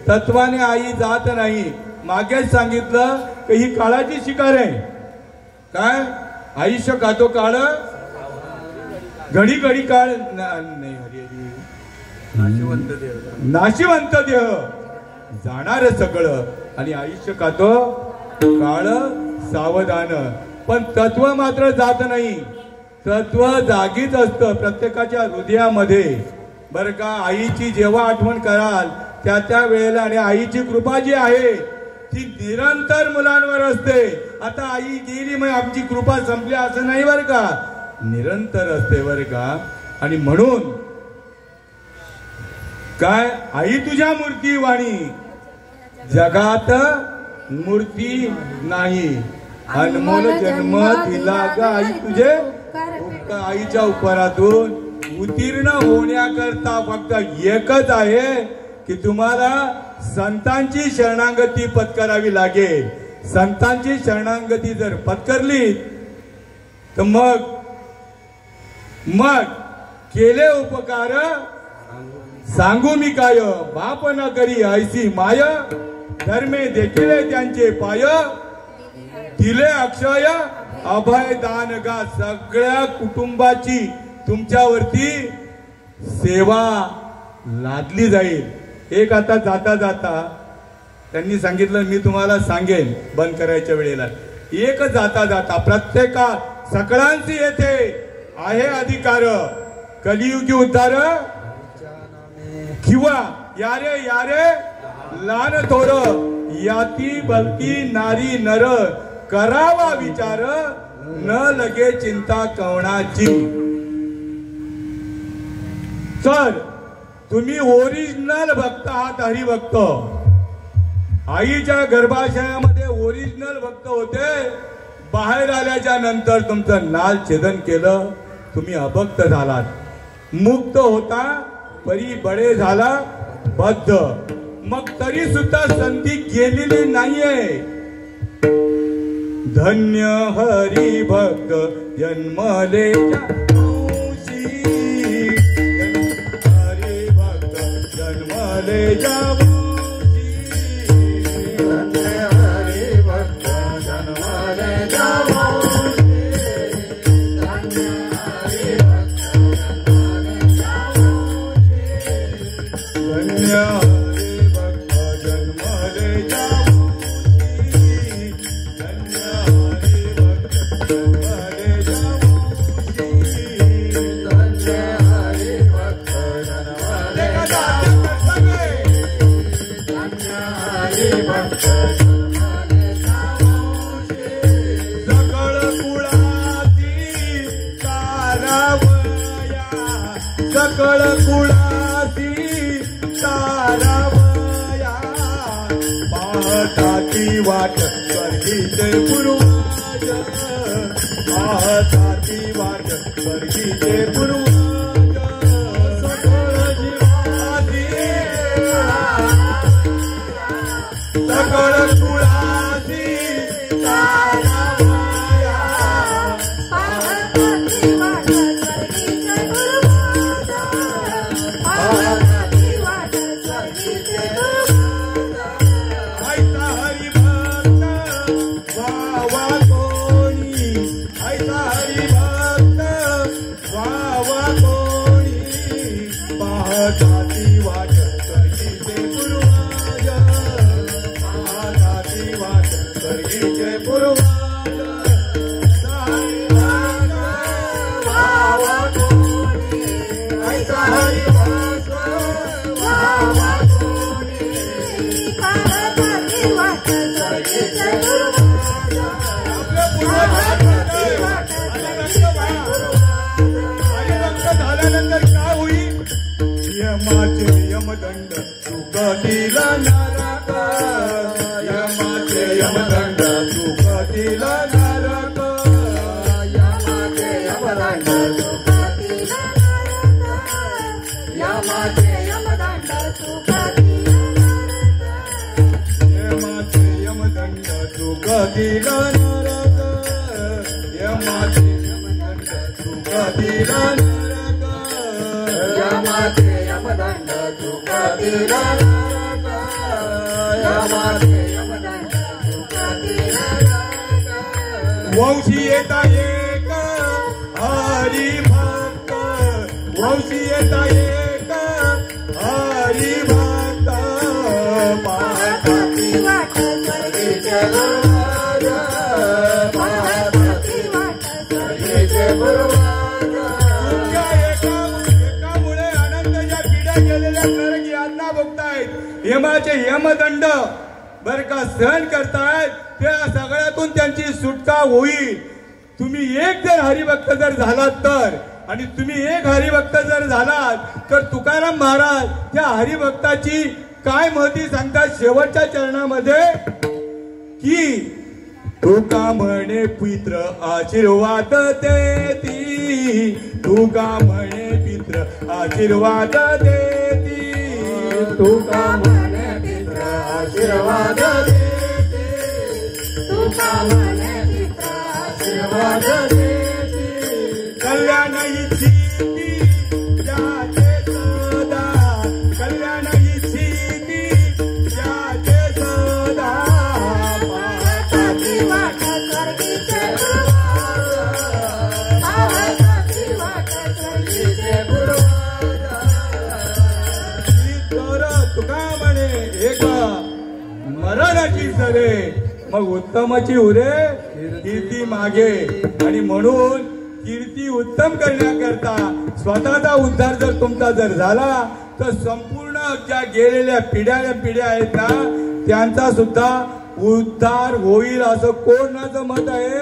Speaker 1: तत्वाने आई जात नाही मागेच सांगितलं की ही काळाची शिकार आहे काय आयुष्य खातो काळ घडी घडी काळ नाही हरी नाशिवंत देह जाणार सगळं आणि आयुष्य खातो काळ सावधान पण तत्व मात्र जात नाही तत्व जागीच असतं प्रत्येकाच्या हृदयामध्ये बर का आईची जेव्हा आठवण कराल त्या त्या वेळेला आणि आईची कृपा जी आहे ती निरंतर मुलांवर असते आता आई गेली मग आमची कृपा संपली असं नाही बर का निरंतर असते बर का आणि म्हणून काय आई तुझ्या मूर्ती वाणी जगात मूर्ती नाही अनमोल जन्म दिला ग आई तुझे आईच्या उपकारातून उत्तीर्ण होण्याकरता फक्त एकच आहे की तुम्हाला संतांची शरणागती पत्करावी लागेल संतांची शरणागती जर पत्करली तर मग केले उपकार सांगू मी काय बाप न करी ऐसी माय धर्मे देखील त्यांचे पाय दिले अक्षय अभय दान गा सगळ्या कुटुंबाची तुमच्यावरती सेवा लादली जाईल एक आता जाता जाता त्यांनी सांगितलं मी तुम्हाला सांगेन बंद करायच्या वेळेला एक जाता जाता प्रत्येका सगळ्यांची येथे आहे अधिकार कलियुगी उद्धार किंवा यारे लान थोर याती बलती नारी नर करावा विचार न लगे चिंता कवणाची तर तुम्ही ओरिजिनल भक्त आहात हरिभक्त आईच्या गर्भाशयामध्ये ओरिजिनल भक्त होते बाहेर आल्याच्या नंतर तुमचं नाल छेदन केलं तुम्ही अभक्त झालात मुक्त होता परी बडे झाला बद्ध मग तरी सुद्धा संधी गेलेली नाहीये धन्य हरी भक्त जन्मले हरी भक्त जन्मले धन्य हरी भक्त जन्मले सकळ कुळाती तारावया पाहताती वाट स्वर्गीचे पूर्वज पाहताती वाट स्वर्गीचे पूर्वज सकळ जीवाती सकळ कुळाती तारावया
Speaker 4: पाहताती वाट स्वर्गीचे पूर्वज पाहताती वाट स्वर्गीचे पूर्वज
Speaker 1: ऐसा हरिभक्त वावा कोणी ऐसा हरिभक्त वावा कोणी पाहताती वाट स्वर्गीचे पूर्वज पाहताती वाट स्वर्गीचे पूर्वज वावा कोणी ऐसा हरिभक्त वावा कोणी
Speaker 4: पाहताती वाट स्वर्गीचे
Speaker 1: सुखतील नरक यमाचे यमदंड सुखतील नरक
Speaker 2: यमाचे यमदंड सुखतील नरक यमाचे यमदंड सुखतील
Speaker 1: यमाचे यमदंड सुखतील नरक यमाचे यमदंड सुखतील नरक
Speaker 2: यमाचे यमदंड सुखतील नरक यमाचे यमदंड सुखतील नरक
Speaker 1: वंशी येता एक हरिभक्त वंशी येता एक हरिभक्त
Speaker 2: पाहताची वाट स्वर्गीचे गुरुवार पाहताची वाट स्वर्गीचे गुरुवार
Speaker 1: एकामुळे अनंत या पिढ्या गेलेल्या नरक यातना भोगतायत यमाचे यमदंड बर का सहन करतायत त्या सगळ्यातून त्यांची सुटका होईल तुम्ही एक जर हरिभक्त जर झालात तर आणि तुम्ही एक हरिभक्त जर झालात तर तुकाराम महाराज त्या हरिभक्ताची काय महती सांगतात शेवटच्या चरणामध्ये की तुका म्हणे पित्र आशीर्वाद देती तुका म्हणे पित्र आशीर्वाद देती
Speaker 2: तुका म्हणे पित्र आशीर्वाद देती तुका म्हणे पित्र आशीर्वाद देती
Speaker 1: कल्याण इच्छिती ज्याचे सदा कल्याण इच्छिती ज्याचे सदा
Speaker 2: पाहताची वाट स्वर्गीचे गुरुवार पाहताची वाट स्वर्गीचे गुरुवार
Speaker 1: तर तुका म्हणे एक मरणाची सरे मग उत्तमाची उरे कीर्ती मागे आणि म्हणून कीर्ती उत्तम करण्याकरता स्वतःचा उद्धार जर तुमचा जर झाला तर संपूर्ण ज्या गेलेल्या पिढ्या आहेत ना त्यांचा सुद्धा उद्धार होईल असं कोणाचं मत आहे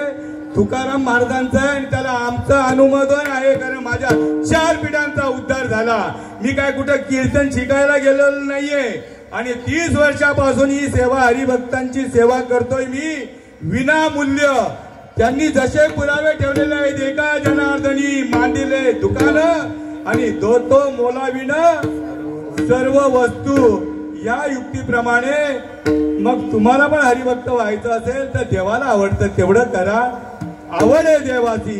Speaker 1: तुकाराम महाराजांचं आहे आणि त्याला आमचं अनुमोदन आहे कारण माझ्या 4 पिढ्यांचा उद्धार झाला मी काय कुठं कीर्तन शिकायला गेलेलो नाहीये आणि 30 वर्षापासून ही सेवा हरिभक्तांची सेवा करतोय मी विनामूल्य त्यांनी जसे पुरावे ठेवलेले आहेत एका जनार्दनी मांडिले दुकान आणि तो मोलाविन सर्व वस्तू या युक्तीप्रमाणे मग तुम्हाला पण हरिभक्त व्हायचं असेल तर देवाला आवडतं तेवढं करा आवड आहे देवाची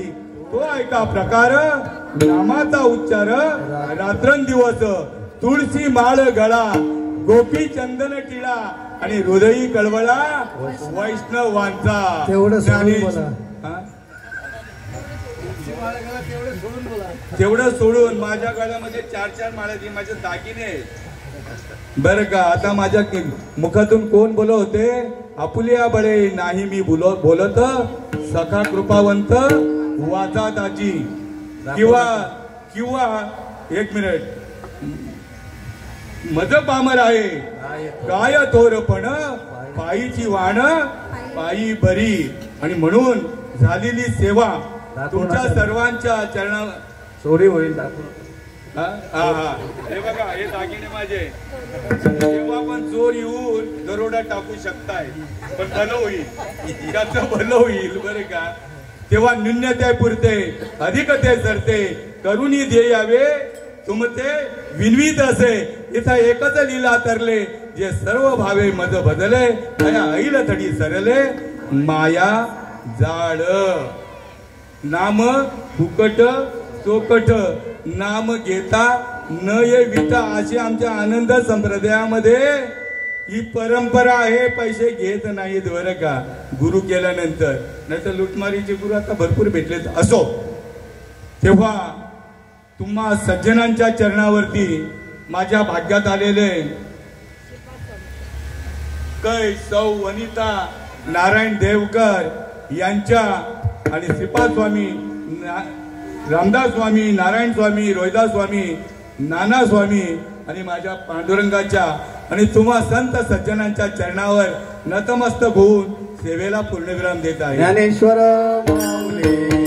Speaker 1: तो ऐका प्रकार नामाचा उच्चार रात्रंदिवस तुळशी माळ गळा गोपी चंदन टिळा आणि हृदयी कळवळा वैष्णवांचा तेवढं सोडून माझ्या गळ्यामध्ये 4 माळ्याची माझे दागिने बर का आता माझ्या मुखातून कोण बोलत होते आपुलिया बळे नाही मी बोलत सखा कृपावंत वाचा दाजी किंवा 1 मिनिट मज पामर आहे काय थोरपण पायीची वाण पायी बरी आणि म्हणून झालेली सेवा तुमच्या सर्वांच्या चरणा
Speaker 3: चोरी होईल
Speaker 1: हे बघा हे दागिने माझे तेव्हा पण चोर येऊन दरोडा टाकू शकताय पण भलं होईल त्याचं भलं होईल बरं का तेव्हा न्यून्यते पुरते अधिकते सरते करुणी ध्येयावे तुमचे विनवीत असे इथं एकच लीला तरले जे सर्व भावे मज बदले अया ऐल थडी सरले माया जाळ नाम फुकट चोकट नाम घेता न ये विटा अशी आमच्या आनंद संप्रदायामध्ये ही परंपरा आहे पैसे घेत नाहीत बरं का गुरु केल्यानंतर नाही तर लुटमारीचे गुरु आता भरपूर भेटलेत असो तेव्हा तुम्हा सज्जनांच्या चरणावरती माझ्या भाग्यात आलेले कै सौ वनिता नारायण देवकर यांच्या आणि श्रीपाद स्वामी रामदास स्वामी नारायण स्वामी रोहिदास स्वामी नाना स्वामी आणि माझ्या पांडुरंगाच्या आणि तुम्हा संत सज्जनांच्या चरणावर नतमस्तक होऊन सेवेला पूर्णविराम देत आहे
Speaker 3: ज्ञानेश्वर माऊली